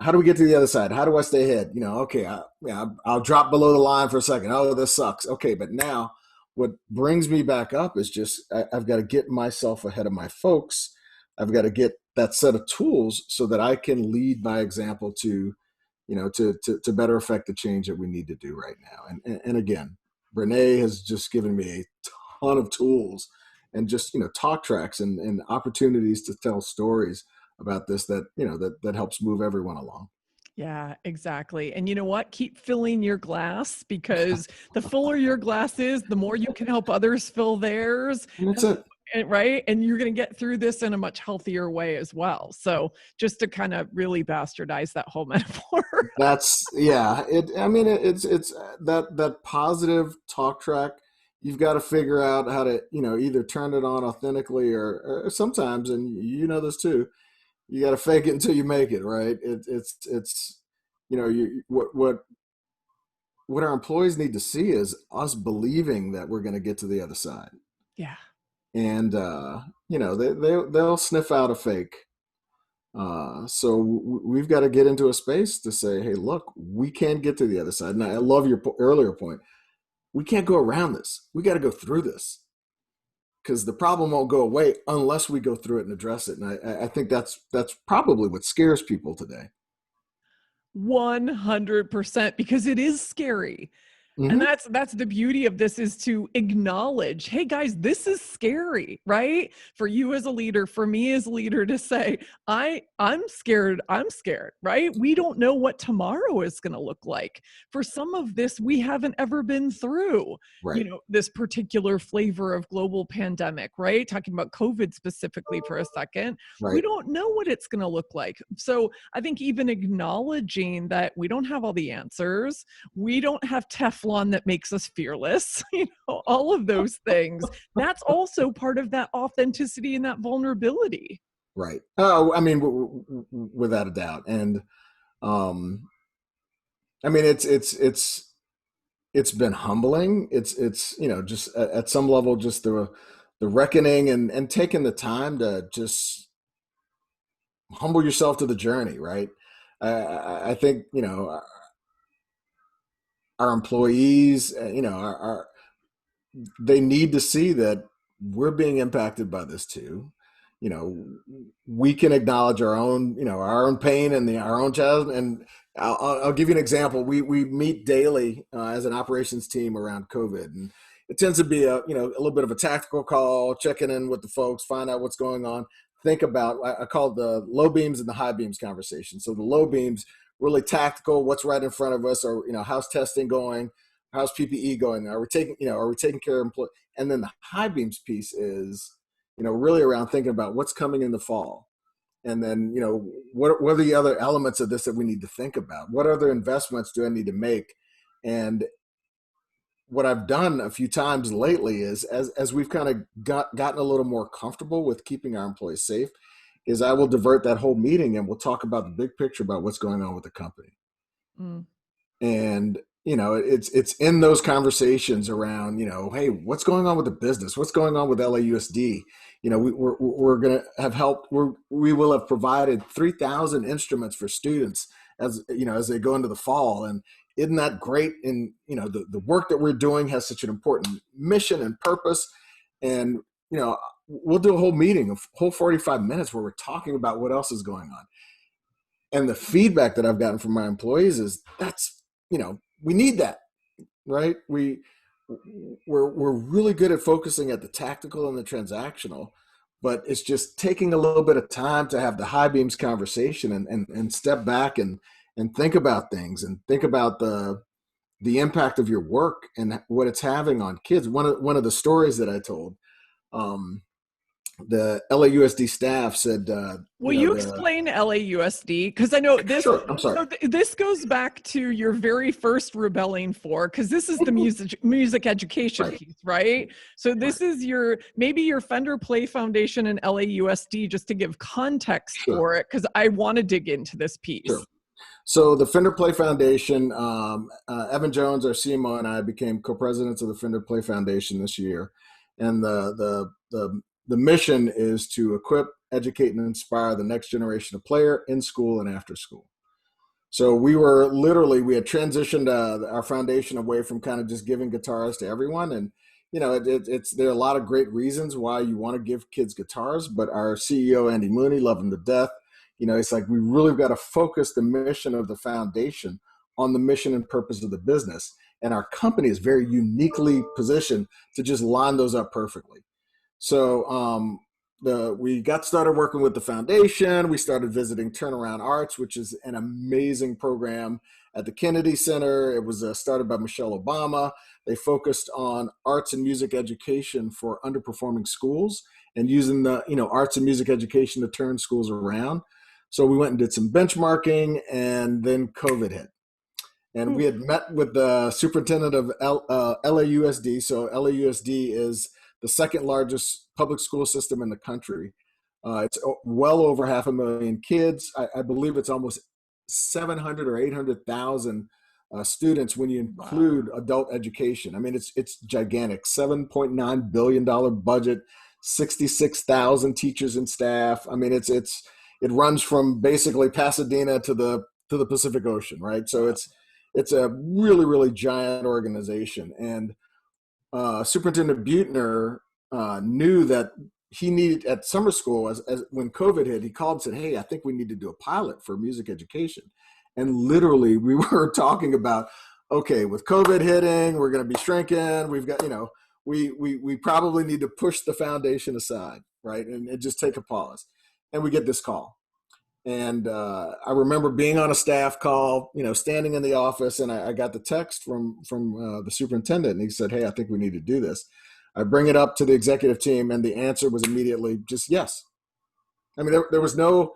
how do we get to the other side? How do I stay ahead? Okay, I'll drop below the line for a second. Oh, this sucks. Okay, but now what brings me back up is just, I've got to get myself ahead of my folks. I've got to get that set of tools so that I can lead by example to better affect the change that we need to do right now. And again, Brene has just given me a ton of tools and just, talk tracks and opportunities to tell stories about this that helps move everyone along. Yeah, exactly. And you know what? Keep filling your glass, because the fuller your glass is, the more you can help others fill theirs. And that's it. Right? And you're going to get through this in a much healthier way as well. So just to kind of really bastardize that whole metaphor. It's that positive talk track. You've got to figure out how to, either turn it on authentically or sometimes, and this too, you got to fake it until you make it, right? What our employees need to see is us believing that we're going to get to the other side. Yeah. And, they'll sniff out a fake. So we've got to get into a space to say, hey, look, we can get to the other side. And I love your earlier point. We can't go around this. We got to go through this. because the problem won't go away unless we go through it and address it. And I think that's probably what scares people today. 100%, because it is scary. And Hmm. that's the beauty of this, is to acknowledge, hey guys, this is scary, right? For you as a leader, for me as a leader, to say, I'm scared, right? We don't know what tomorrow is going to look like. For some of this, we haven't ever been through, Right. this particular flavor of global pandemic, right? Talking about COVID specifically for a second. We Right. don't know what it's going to look like. So I think even acknowledging that we don't have all the answers, we don't have Teflon that makes us fearless, all of those things. That's also part of that authenticity and that vulnerability. Right. Oh, I mean, without a doubt. And I mean, it's been humbling. It's just at some level, just the reckoning and taking the time to just humble yourself to the journey. Right. I think our employees, they need to see that we're being impacted by this too. You know, we can acknowledge our own pain and our own challenge. And I'll give you an example. We meet daily as an operations team around COVID, and it tends to be a little bit of a tactical call, checking in with the folks, find out what's going on. Think about, I call it the low beams and the high beams conversation. So the low beams, really tactical, what's right in front of us, or how's testing going, how's PPE going, are we taking care of employees? And then the high beams piece is really around thinking about what's coming in the fall. And then, what are the other elements of this that we need to think about? What other investments do I need to make? And what I've done a few times lately is, as we've kind of gotten a little more comfortable with keeping our employees safe, is I will divert that whole meeting and we'll talk about the big picture about what's going on with the company. Mm. And it's in those conversations around, hey, what's going on with the business, what's going on with LAUSD. We're going to have helped, we will have provided 3,000 instruments for students as they go into the fall. And isn't that great? And the work that we're doing has such an important mission and purpose. And we'll do a whole meeting, a whole 45 minutes where we're talking about what else is going on. And the feedback that I've gotten from my employees is we need that, right? We're really good at focusing at the tactical and the transactional, but it's just taking a little bit of time to have the high beams conversation and step back and think about things and think about the impact of your work and what it's having on kids. One of the stories that I told, the LAUSD staff said, Will you explain LAUSD? Because I know this. Sure, I'm sorry. So this goes back to your very first rebelling for, because this is the music education Right. piece, right? So this Right. is maybe your Fender Play Foundation and LAUSD, just to give context Sure. for it, because I want to dig into this piece. Sure. So the Fender Play Foundation, Evan Jones, our CMO, and I became co-presidents of the Fender Play Foundation this year, and the mission is to equip, educate, and inspire the next generation of player in school and after school. So we had transitioned our foundation away from kind of just giving guitars to everyone. And, there are a lot of great reasons why you want to give kids guitars, but our CEO, Andy Mooney, love him to death. It's like, we really got to focus the mission of the foundation on the mission and purpose of the business. And our company is very uniquely positioned to just line those up perfectly. So we got started working with the foundation. We started visiting Turnaround Arts, which is an amazing program at the Kennedy Center. It was started by Michelle Obama. They focused on arts and music education for underperforming schools and using the arts and music education to turn schools around. So we went and did some benchmarking, and then COVID hit. And we had met with the superintendent of LAUSD. So LAUSD is the second largest public school system in the country. It's well over 500,000 kids. I believe it's almost 700 or 800,000 students when you include adult education. I mean, it's gigantic. $7.9 billion budget, 66,000 teachers and staff. I mean, it runs from basically Pasadena to the Pacific Ocean, right? So it's a really, really giant organization. And Superintendent Buettner knew that he needed at summer school as when COVID hit, he called and said, "Hey, I think we need to do a pilot for music education." And literally, we were talking about, okay, with COVID hitting, we're going to be shrinking. We've got, we probably need to push the foundation aside, right, and just take a pause. And we get this call. And I remember being on a staff call, standing in the office, and I got the text from the superintendent, and he said, "Hey, I think we need to do this." I bring it up to the executive team, and the answer was immediately just yes. I mean, there was no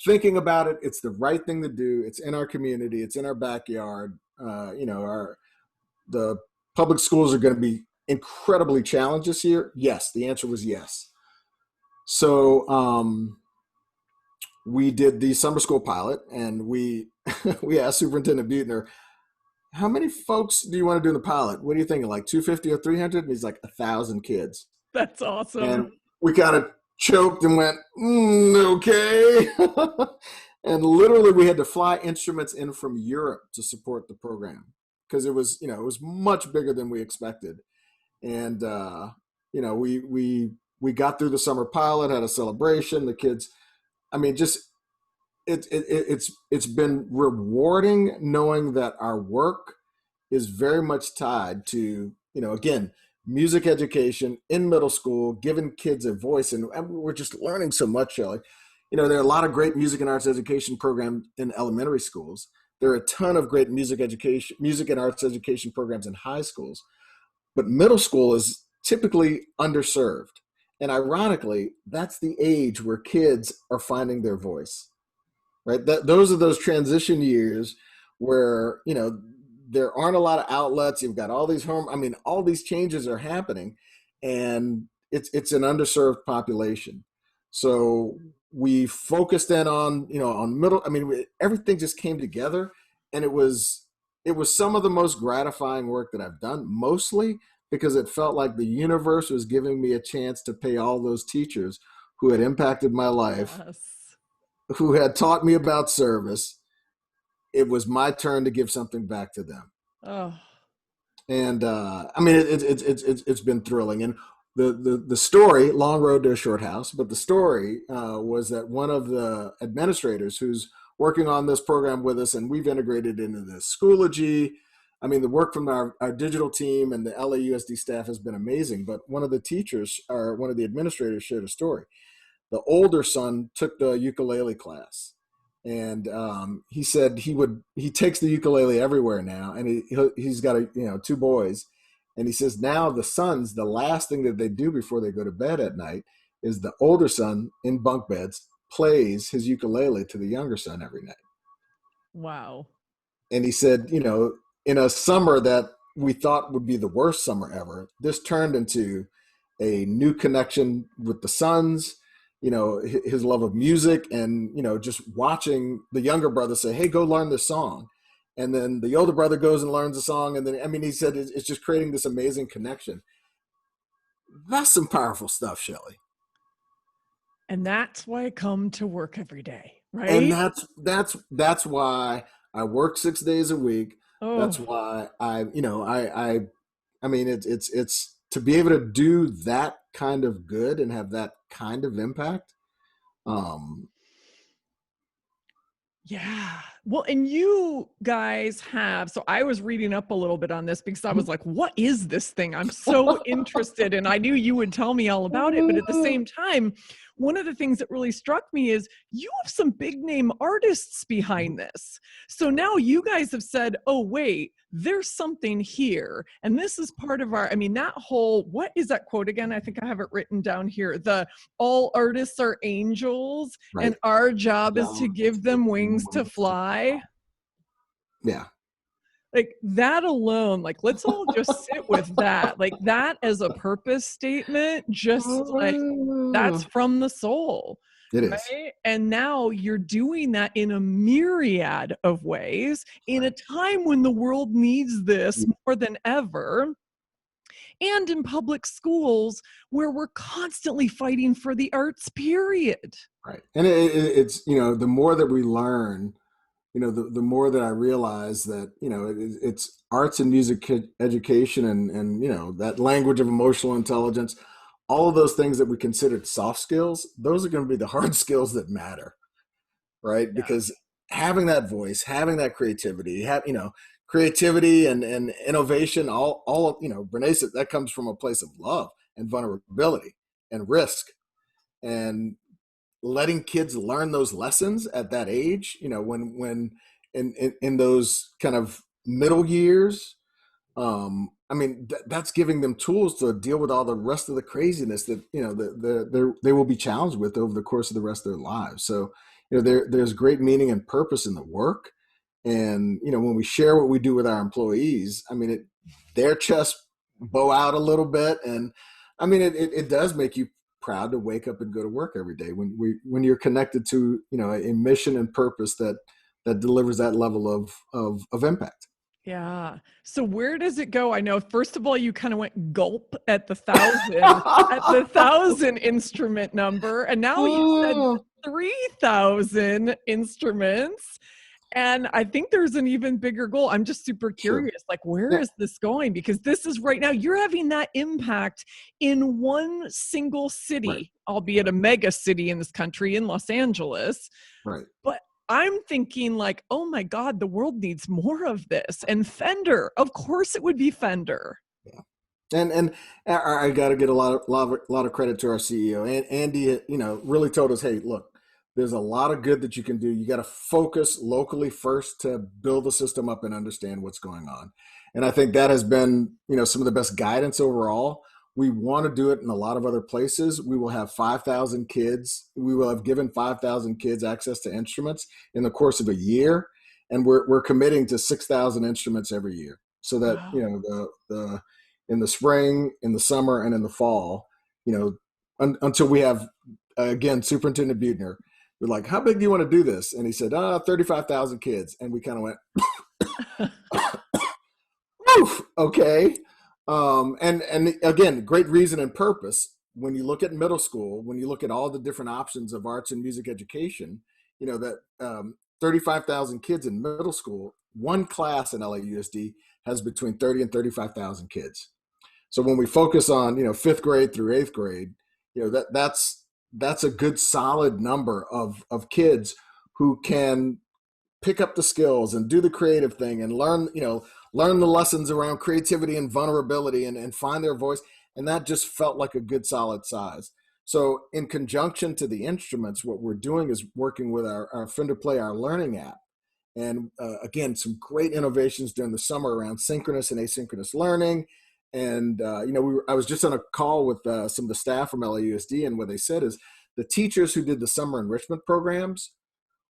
thinking about it. It's the right thing to do. It's in our community. It's in our backyard. The public schools are going to be incredibly challenged this year. Yes, the answer was yes. So we did the summer school pilot, and we we asked Superintendent Buettner, "How many folks do you want to do in the pilot? What are you thinking, like 250 or 300?" And he's like, 1,000 kids. That's awesome. And we kind of choked and went, okay. And literally we had to fly instruments in from Europe to support the program because it was much bigger than we expected. And, we got through the summer pilot, had a celebration. The kids, I mean, just it's been rewarding knowing that our work is very much tied to, again, music education in middle school, giving kids a voice. And we're just learning so much, Shelley. There are a lot of great music and arts education programs in elementary schools. There are a ton of great music and arts education programs in high schools. But middle school is typically underserved. And ironically, that's the age where kids are finding their voice, right? Those are those transition years where, there aren't a lot of outlets. You've got all these all these changes are happening, and it's an underserved population. So we focused in on middle. Everything just came together, and it was some of the most gratifying work that I've done, mostly because it felt like the universe was giving me a chance to pay all those teachers who had impacted my life, Yes. who had taught me about service. It was my turn to give something back to them. Oh. And it's been thrilling. And the story, long road to a short house, but the story was that one of the administrators who's working on this program with us, and we've integrated into the Schoology. The work from our digital team and the LAUSD staff has been amazing. But one of the administrators shared a story. The older son took the ukulele class. And he said he takes the ukulele everywhere now, and he's got two boys, and he says now the sons, the last thing that they do before they go to bed at night is the older son in bunk beds plays his ukulele to the younger son every night. Wow. And he said, in a summer that we thought would be the worst summer ever, this turned into a new connection with the sons. His love of music, and, just watching the younger brother say, "Hey, go learn this song." And then the older brother goes and learns the song. And then, he said it's just creating this amazing connection. That's some powerful stuff, Shelley. And that's why I come to work every day, right? And that's why I work 6 days a week. Oh. That's why it's to be able to do that kind of good and have that kind of impact. Yeah. Well, and you guys have, so I was reading up a little bit on this because I was like, what is this thing? I'm so interested. And I knew you would tell me all about it. But at the same time, one of the things that really struck me is you have some big name artists behind this. So now you guys have said, oh, wait, there's something here. And this is part of that whole, what is that quote again? I think I have it written down here. All artists are angels, right, and our job is to give them wings to fly. Yeah. Like that alone, like let's all just sit with that. Like that as a purpose statement, just like that's from the soul. It right? is. And now you're doing that in a myriad of ways in a time when the world needs this more than ever. And in public schools where we're constantly fighting for the arts, period. Right. And it's, the more that we learn, the more that I realize that, it's arts and music education and that language of emotional intelligence. all of those things that we considered soft skills, those are going to be the hard skills that matter, right? Yeah. Because having that voice, having that creativity, creativity and innovation, all Brene said that comes from a place of love and vulnerability and risk, and letting kids learn those lessons at that age, when in those kind of middle years. I mean, that's giving them tools to deal with all the rest of the craziness that they will be challenged with over the course of the rest of their lives. So, there's great meaning and purpose in the work, and when we share what we do with our employees, I mean, their chests bow out a little bit, and I mean, it does make you proud to wake up and go to work every day when you're connected to a mission and purpose that delivers that level of impact. Yeah. So where does it go? I know, first of all, you kind of went gulp at the 1,000 instrument number. And now you said Oh, 3,000 instruments. And I think there's an even bigger goal. I'm just super sure. curious, like, where Yeah, is this going? Because this is right now, you're having that impact in one single right, city, albeit a mega city in this country, in Los Angeles. right. But I'm thinking like, oh my God, the world needs more of this. And Fender, of course it would be Fender. Yeah. And I got to get a lot of credit to our CEO, and Andy. Really told us, hey, look, there's a lot of good that you can do. You got to focus locally first to build the system up and understand what's going on. And I think that has been some of the best guidance overall. We want to do it in a lot of other places. We will have 5,000 kids. We will have given 5,000 kids access to instruments in the course of a year, and we're committing to 6,000 instruments every year, so that Wow. the in the spring, in the summer, and in the fall, until we have, again, Superintendent Buettner. We're like, how big do you want to do this? And he said, 35,000 kids. And we kind of went, oof, okay. And again, great reason and purpose. When you look at middle school, when you look at all the different options of arts and music education, that 35,000 kids in middle school, one class in LAUSD has between 30 and 35,000 kids. So when we focus on fifth grade through eighth grade, that's a good solid number of kids who can pick up the skills and do the creative thing and learn the lessons around creativity and vulnerability and find their voice. And that just felt like a good solid size. So in conjunction to the instruments, what we're doing is working with our Fender Play, our learning app. And again, some great innovations during the summer around synchronous and asynchronous learning. And I was just on a call with some of the staff from LAUSD, and what they said is the teachers who did the summer enrichment programs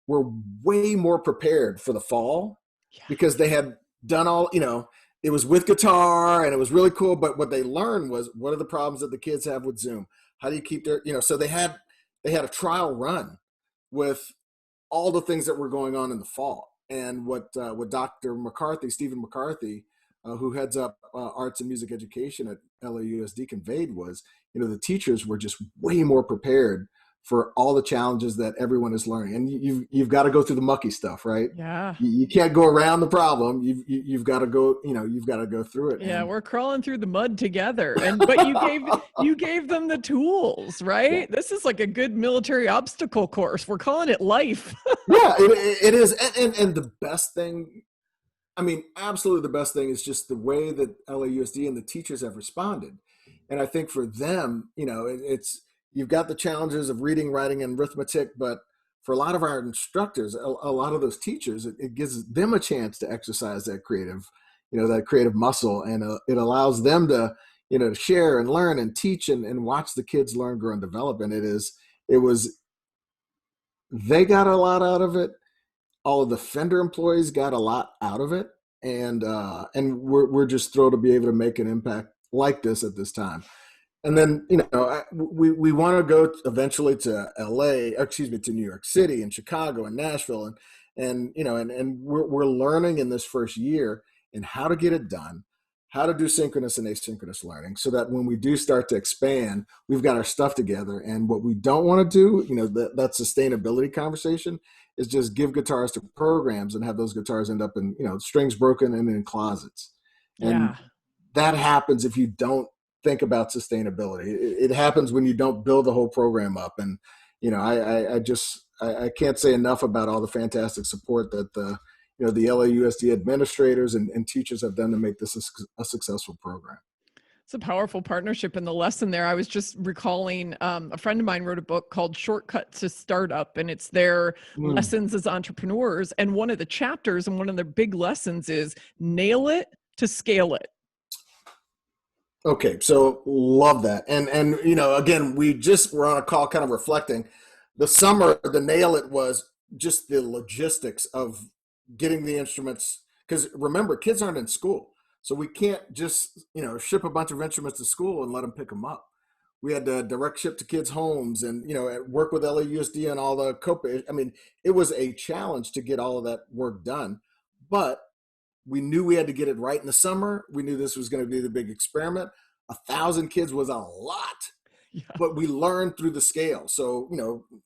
were way more prepared for the fall, Yeah. because they had done all, it was with guitar and it was really cool. But what they learned was, what are the problems that the kids have with Zoom? How do you keep their, so they had a trial run with all the things that were going on in the fall. And what Dr. McCarthy, Stephen McCarthy, who heads up arts and music education at LAUSD, conveyed was, the teachers were just way more prepared for all the challenges that everyone is learning. And you've got to go through the mucky stuff, right? Yeah. You can't go around the problem. You've got to go, you've got to go through it. Yeah, And we're crawling through the mud together. But you gave them the tools, yeah, right? This is like a good military obstacle course. We're calling it life. yeah, it is. And the best thing, I mean, absolutely the best thing is just the way that LAUSD and the teachers have responded. And I think for them, it's, you've got the challenges of reading, writing, and arithmetic, but for a lot of our instructors, a lot of those teachers, it gives them a chance to exercise that creative muscle, and it allows them to, to share and learn and teach and watch the kids learn, grow, and develop. And they got a lot out of it. All of the Fender employees got a lot out of it, and we're just thrilled to be able to make an impact like this at this time. And then we want to go eventually to LA, excuse me, to New York City and Chicago and Nashville, and we're learning in this first year in how to get it done, how to do synchronous and asynchronous learning, so that when we do start to expand, we've got our stuff together. And what we don't want to do, that sustainability conversation, is just give guitars to programs and have those guitars end up in strings broken and in closets. And Yeah. that happens if you don't think about sustainability. It happens when you don't build the whole program up. And, I can't say enough about all the fantastic support that the LAUSD administrators and teachers have done to make this a successful program. It's a powerful partnership. And the lesson there, I was just recalling a friend of mine wrote a book called Shortcut to Startup, and it's their lessons as entrepreneurs. And one of the chapters and one of their big lessons is nail it to scale it. Okay, so love that. And again, we're on a call kind of reflecting. The summer, the nail it was just the logistics of getting the instruments. Because remember, kids aren't in school. So we can't just, ship a bunch of instruments to school and let them pick them up. We had to direct ship to kids' homes and, work with LAUSD and all the copay. I mean, it was a challenge to get all of that work done. But we knew we had to get it right in the summer. We knew this was going to be the big experiment. 1,000 kids was a lot, but we learned through the scale. So,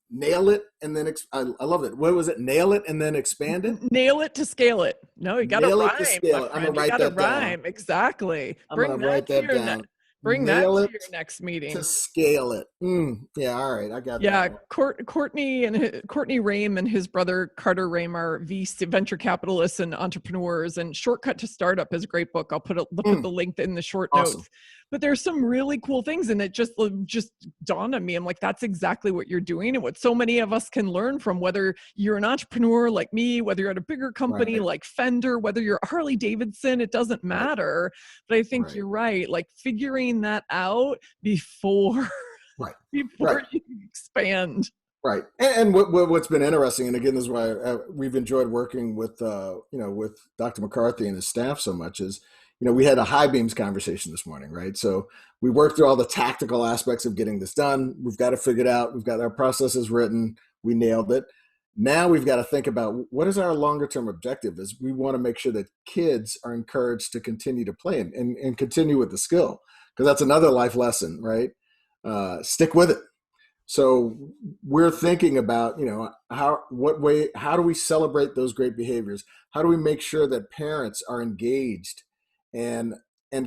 nail it and then I love it. What was it? Nail it and then expand it? Nail it to scale it. No, you got to rhyme. To scale it. I'm going to write that down. Exactly. I'm going to write that down. Bring that to your next meeting. To scale it. Yeah, all right. I got that. Yeah, Courtney Rame and his brother Carter Rame are venture capitalists and entrepreneurs. And Shortcut to Startup is a great book. I'll put the link in the short notes. But there's some really cool things, and it just dawned on me. I'm like, that's exactly what you're doing, and what so many of us can learn from. Whether you're an entrepreneur like me, whether you're at a bigger company like Fender, whether you're Harley-Davidson, it doesn't matter. But I think you're right. Like figuring that out before you expand. Right. And what's been interesting, and again, this is why we've enjoyed working with with Dr. McCarthy and his staff so much, is we had a high beams conversation this morning, right? So we worked through all the tactical aspects of getting this done. We've got it figured out. We've got our processes written. We nailed it. Now we've got to think about what is our longer term objective. Is we want to make sure that kids are encouraged to continue to play and continue with the skill, because that's another life lesson, right? Stick with it. So we're thinking about, how do we celebrate those great behaviors? How do we make sure that parents are engaged and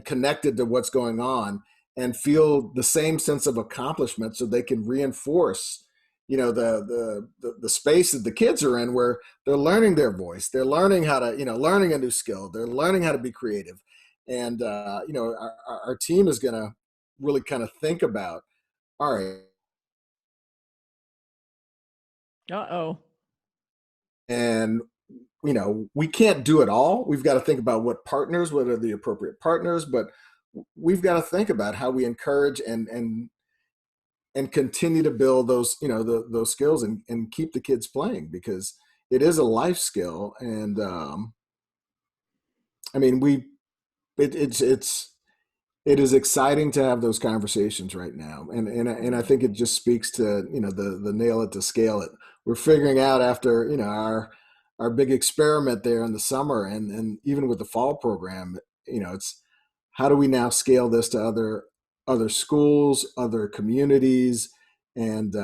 connected to what's going on and feel the same sense of accomplishment, so they can reinforce, the space that the kids are in, where they're learning their voice, they're learning how to, learning a new skill, they're learning how to be creative. And, our team is going to really kind of think about, all right. And, we can't do it all. We've got to think about what are the appropriate partners, but we've got to think about how we encourage and continue to build those, those skills and keep the kids playing, because it is a life skill. And, it is exciting to have those conversations right now. And I think it just speaks to, the nail it to scale it. We're figuring out after, our big experiment there in the summer and even with the fall program, it's how do we now scale this to other schools, other communities. And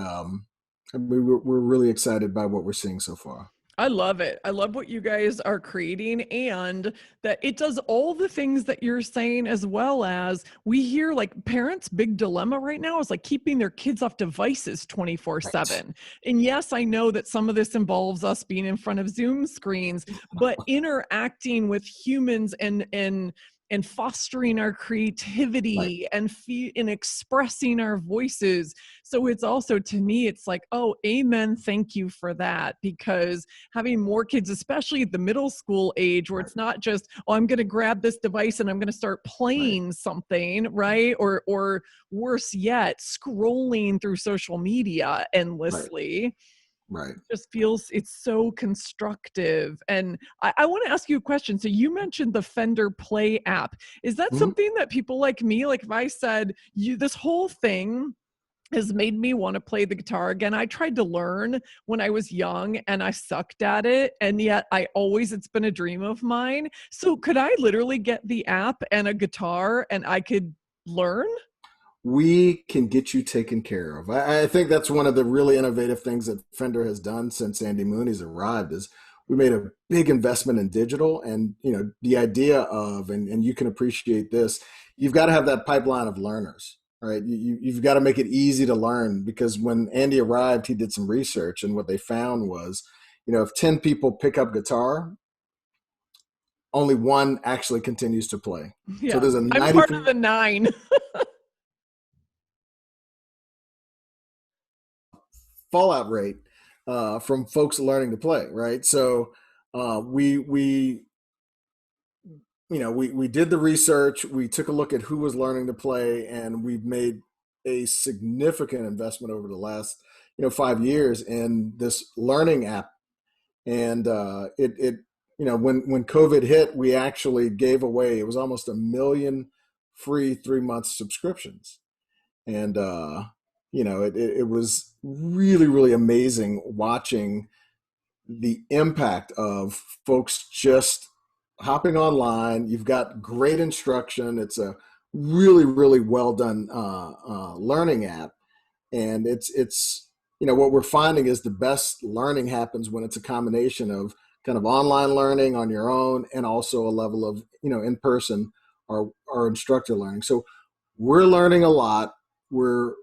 we're really excited by what we're seeing so far. I love it. I love what you guys are creating, and that it does all the things that you're saying, as well as we hear like parents' big dilemma right now is like keeping their kids off devices 24/7. And yes, I know that some of this involves us being in front of Zoom screens, but interacting with humans and fostering our creativity and expressing our voices. So it's also, to me, it's like, oh, amen. Thank you for that. Because having more kids, especially at the middle school age, where it's not just, oh, I'm going to grab this device and I'm going to start playing something, right? Or worse yet, scrolling through social media endlessly. Right. Just feels it's so constructive. And I want to ask you a question. So you mentioned the Fender Play app. Is that something that people like me, like if I said, this whole thing has made me want to play the guitar again. I tried to learn when I was young and I sucked at it. And yet it's been a dream of mine. So could I literally get the app and a guitar and I could learn? We can get you taken care of. I think that's one of the really innovative things that Fender has done since Andy Mooney's arrived, is we made a big investment in digital. And, the idea of, and you can appreciate this, you've got to have that pipeline of learners, right? You've got to make it easy to learn, because when Andy arrived, he did some research, and what they found was, if 10 people pick up guitar, only one actually continues to play. So Yeah. there's a I'm part of the 9. fallout rate from folks learning to play, right? So we we did the research, we took a look at who was learning to play, and we've made a significant investment over the last 5 years in this learning app. And it when COVID hit, we actually gave away, it was almost 1 million free 3-month subscriptions. And it was really, really amazing watching the impact of folks just hopping online. You've got great instruction. It's a really, really well done learning app. And it's what we're finding is the best learning happens when it's a combination of kind of online learning on your own, and also a level of in person or instructor learning. So we're learning a lot. We're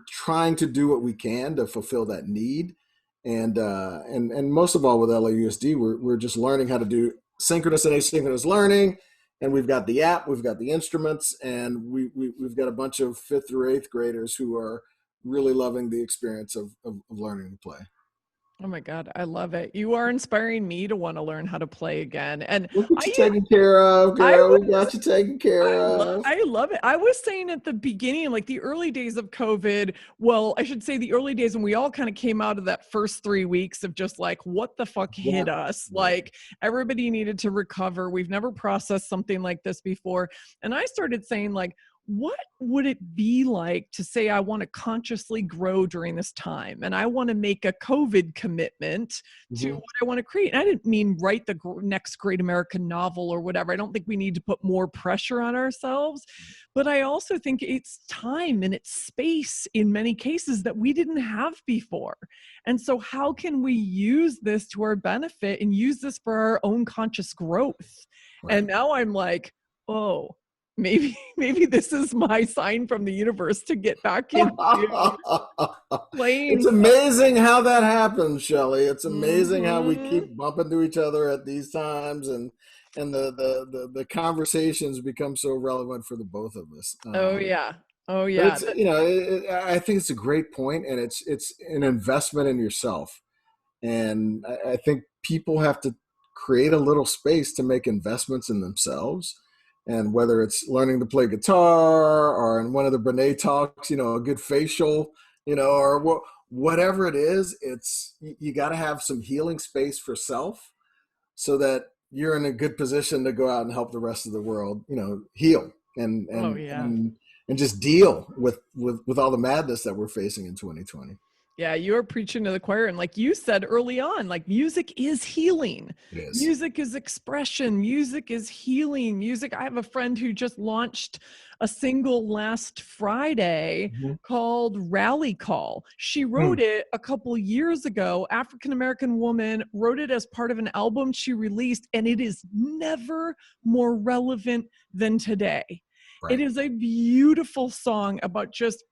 trying to do what we can to fulfill that need, and most of all with LAUSD, we're just learning how to do synchronous and asynchronous learning. And we've got the app, we've got the instruments, and we've got a bunch of 5th through 8th graders who are really loving the experience of learning to play. Oh my God, I love it. You are inspiring me to want to learn how to play again. And Look what you taken care of, girl. We got you taken care of. I love it. I was saying at the beginning, like the early days of COVID, well, I should say the early days when we all kind of came out of that first 3 weeks of just like, what the fuck hit us? Like everybody needed to recover. We've never processed something like this before. And I started saying like, what would it be like to say I want to consciously grow during this time, and I want to make a COVID commitment to what I want to create? And I didn't mean write the next great American novel or whatever. I don't think we need to put more pressure on ourselves, but I also think it's time and it's space in many cases that we didn't have before. And so how can we use this to our benefit and use this for our own conscious growth? Right. And now I'm like, oh, maybe this is my sign from the universe to get back into playing. It's amazing how that happens, Shelley. It's amazing how we keep bumping to each other at these times, and the conversations become so relevant for the both of us. Oh yeah. But it's, I think it's a great point, and it's an investment in yourself. And I think people have to create a little space to make investments in themselves. And whether it's learning to play guitar, or in one of the Brene talks, a good facial, or whatever it is, you got to have some healing space for self, so that you're in a good position to go out and help the rest of the world, heal and just deal with all the madness that we're facing in 2020. Yeah, you're preaching to the choir. And like you said early on, like music is healing. Music is expression. Music is healing. I have a friend who just launched a single last Friday called Rally Call. She wrote it a couple years ago. African-American woman, wrote it as part of an album she released, and it is never more relevant than today. Right. It is a beautiful song about just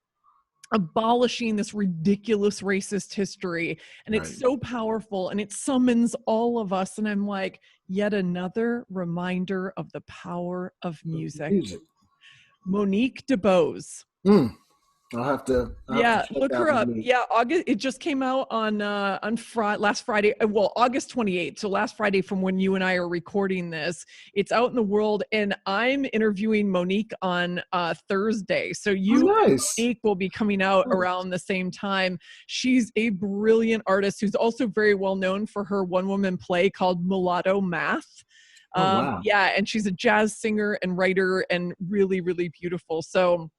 abolishing this ridiculous racist history, and it's so powerful, and it summons all of us. And I'm like, yet another reminder of the power of music. Monique DeBose. I'll have to look her up. August. It just came out on last Friday. Well, August 28th. So last Friday, from when you and I are recording this, it's out in the world, and I'm interviewing Monique on Thursday. So Monique will be coming out around the same time. She's a brilliant artist who's also very well known for her one-woman play called Mulatto Math. And she's a jazz singer and writer, and really, really beautiful. So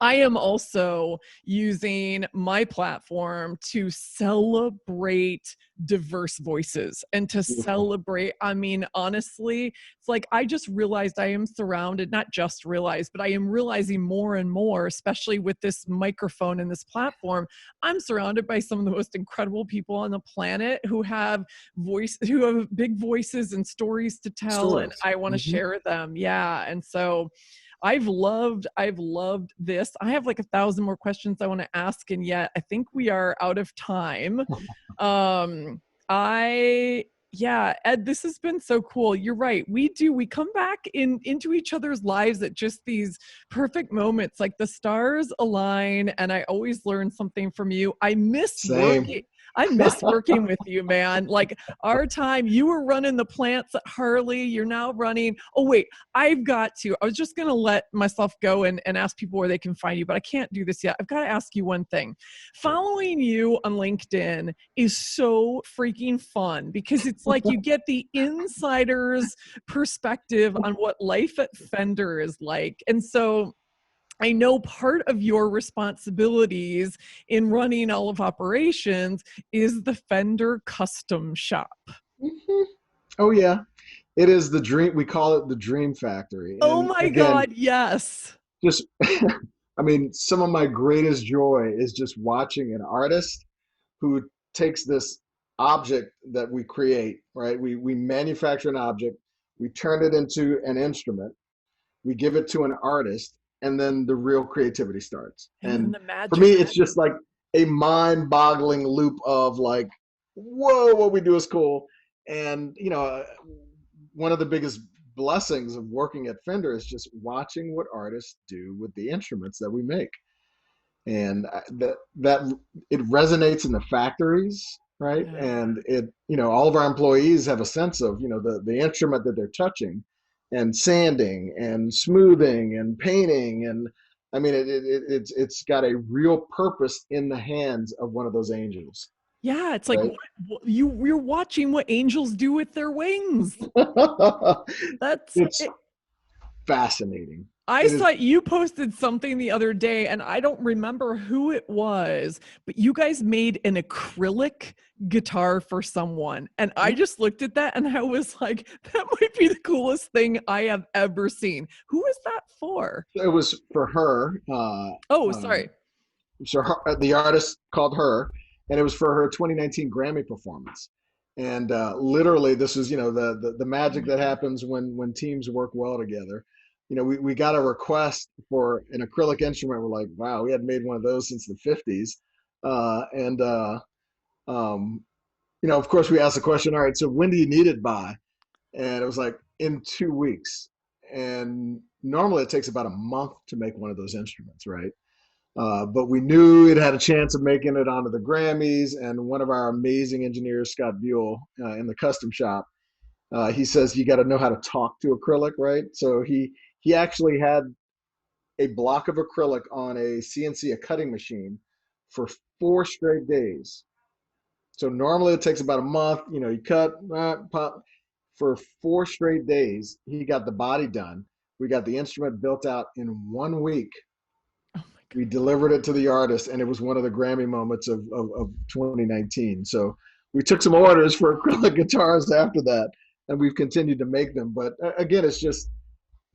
I am also using my platform to celebrate diverse voices, and to celebrate, I mean, honestly, it's like I just realized I am surrounded, not just realized, but I am realizing more and more, especially with this microphone and this platform, I'm surrounded by some of the most incredible people on the planet who have big voices and stories to tell, and I want to share them. Yeah. And so I've loved this. I have like 1,000 more questions I want to ask, and yet I think we are out of time. Um, I Yeah, Ed, this has been so cool. You're right. We come back into each other's lives at just these perfect moments. Like the stars align, and I always learn something from you. Same. I miss working with you, man. Like our time, you were running the plants at Harley. You're now running. Oh, wait, I was just going to let myself go and ask people where they can find you, but I can't do this yet. I've got to ask you one thing. Following you on LinkedIn is so freaking fun because it's like you get the insider's perspective on what life at Fender is like. And so I know part of your responsibilities in running all of operations is the Fender custom shop. Mhm. Oh yeah, it is the dream. We call it the dream factory. Oh And my again, God, yes. just I mean, some of my greatest joy is just watching an artist who takes this object that we create, right? We manufacture an object, we turn it into an instrument, we give it to an artist, and then the real creativity starts. And then And the for me, magic. it's just like a mind-boggling loop of like, whoa, what we do is cool. And one of the biggest blessings of working at Fender is just watching what artists do with the instruments that we make. And that it resonates in the factories, right? Yeah. And all of our employees have a sense of the instrument that they're touching, and sanding and smoothing and painting. And I mean, it's got a real purpose in the hands of one of those angels, Yeah, it's like right? you're watching what angels do with their wings. That's It's it. fascinating. I It is. saw you posted something the other day, and I don't remember who it was, but you guys made an acrylic guitar for someone. And I just looked at that and I was like, that might be the coolest thing I have ever seen. Who is that for? It was for her. Oh, sorry. So the artist called her, and it was for her 2019 Grammy performance. And literally, this is the Oh magic my that God. happens when teams work well together. We got a request for an acrylic instrument. We're like, wow, we hadn't made one of those since the 50s. And um, of course, we asked the question, all right, so when do you need it by? And it was like in 2 weeks. And normally it takes about a month to make one of those instruments, right? But we knew it had a chance of making it onto the Grammys. And one of our amazing engineers, Scott Buell, in the custom shop, he says you got to know how to talk to acrylic, right? So he actually had a block of acrylic on a CNC, a cutting machine, for 4 straight days. So normally it takes about a month. You cut, pop. For 4 straight days, he got the body done. We got the instrument built out in 1 week. Oh my We God. delivered it to the artist, and it was one of the Grammy moments of 2019. So we took some orders for acrylic guitars after that, and we've continued to make them. But again, it's just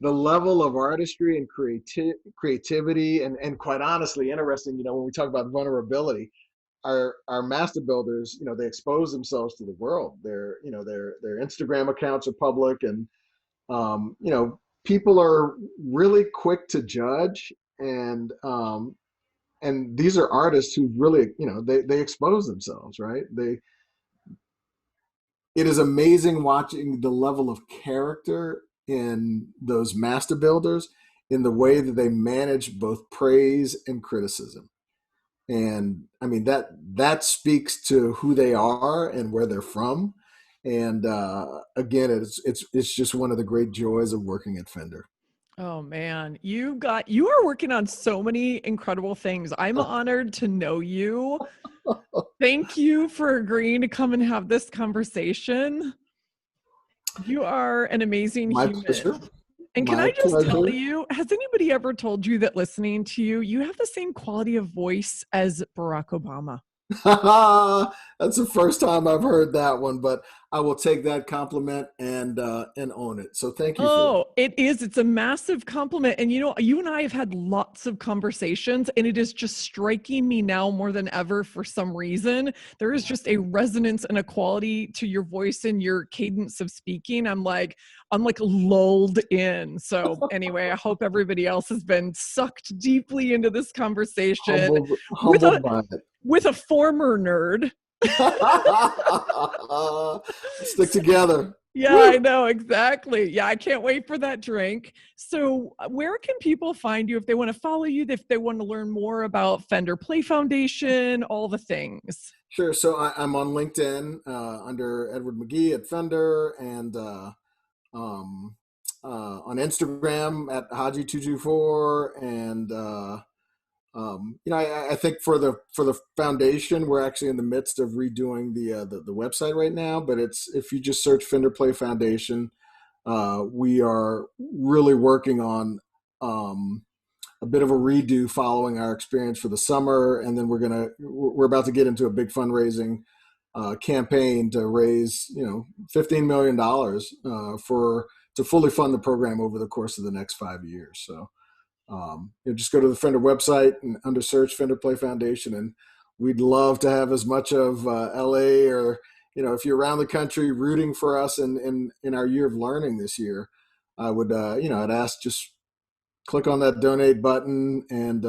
the level of artistry and creativity, and quite honestly, interesting. When we talk about vulnerability, our master builders, they expose themselves to the world. Their Instagram accounts are public, and people are really quick to judge. And these are artists who really, they expose themselves, right? It is amazing watching the level of character in those master builders, in the way that they manage both praise and criticism. And I mean, that speaks to who they are and where they're from. And again, it's just one of the great joys of working at Fender. Oh man, you are working on so many incredible things. I'm honored to know you. Thank you for agreeing to come and have this conversation. You are an amazing My pleasure. human. And can My I just tell pleasure. you, has anybody ever told you that listening to you, you have the same quality of voice as Barack Obama? That's the first time I've heard that one, but I will take that compliment and own it. So thank you for that. Oh, it is. It's a massive compliment. And you and I have had lots of conversations, and it is just striking me now more than ever for some reason. There is just a resonance and a quality to your voice and your cadence of speaking. I'm like, I'm like lulled in. So anyway, I hope everybody else has been sucked deeply into this conversation Humbled by it. with a former nerd. Stick together. Yeah, Woo! I know, exactly. Yeah, I can't wait for that drink. So where can people find you if they want to follow you, if they want to learn more about Fender Play Foundation, all the things? Sure. So I'm on LinkedIn under Edward Magee at Fender, and on Instagram at Haji224, and I think for the foundation, we're actually in the midst of redoing the website right now. But if you just search Fender Play Foundation, we are really working on a bit of a redo following our experience for the summer, and then we're about to get into a big fundraising campaign to raise $15 million to fully fund the program over the course of the next 5 years. So. Just go to the Fender website and under search Fender Play Foundation, and we'd love to have as much of LA, or if you're around the country rooting for us in our year of learning this year, I would I'd ask, just click on that donate button, and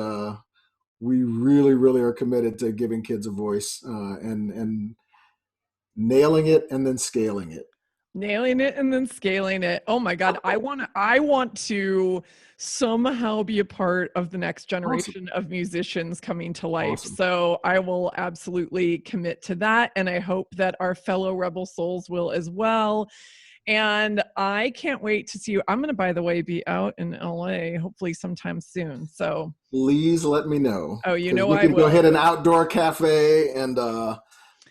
we really are committed to giving kids a voice and nailing it and then scaling it. Nailing it and then scaling it. Oh my God. I want to somehow be a part of the next generation of musicians coming to life. Awesome. So I will absolutely commit to that. And I hope that our fellow Rebel Souls will as well. And I can't wait to see you. I'm going to, by the way, be out in LA, hopefully sometime soon. So please let me know. Oh, we can go hit an outdoor cafe and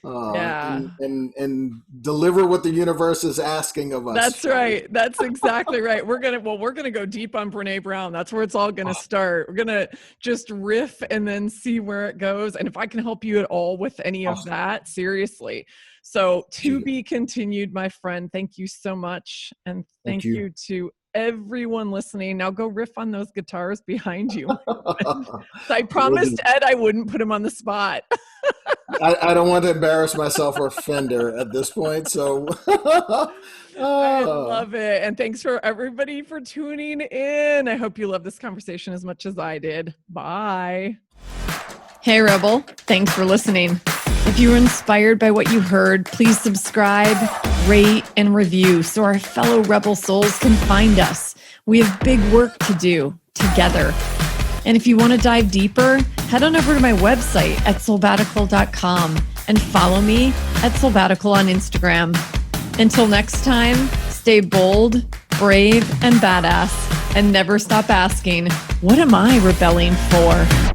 and deliver what the universe is asking of us. That's right. That's exactly right. We're gonna go deep on Brene Brown. That's where it's all gonna start. We're gonna just riff and then see where it goes. And if I can help you at all with any of that, seriously. So to be continued, my friend. Thank you so much, and thank you to everyone listening. Now go riff on those guitars behind you. I promised Ed I wouldn't put him on the spot. I don't want to embarrass myself or Fender at this point, so I love it. And thanks for everybody for tuning in. I hope you love this conversation as much as I did. Bye. Hey Rebel, thanks for listening. If you were inspired by what you heard, please subscribe, rate, and review so our fellow Rebel Souls can find us. We have big work to do together. And if you want to dive deeper, head on over to my website at soulbatical.com and follow me at Soulbatical on Instagram. Until next time, stay bold, brave, and badass, and never stop asking, what am I rebelling for?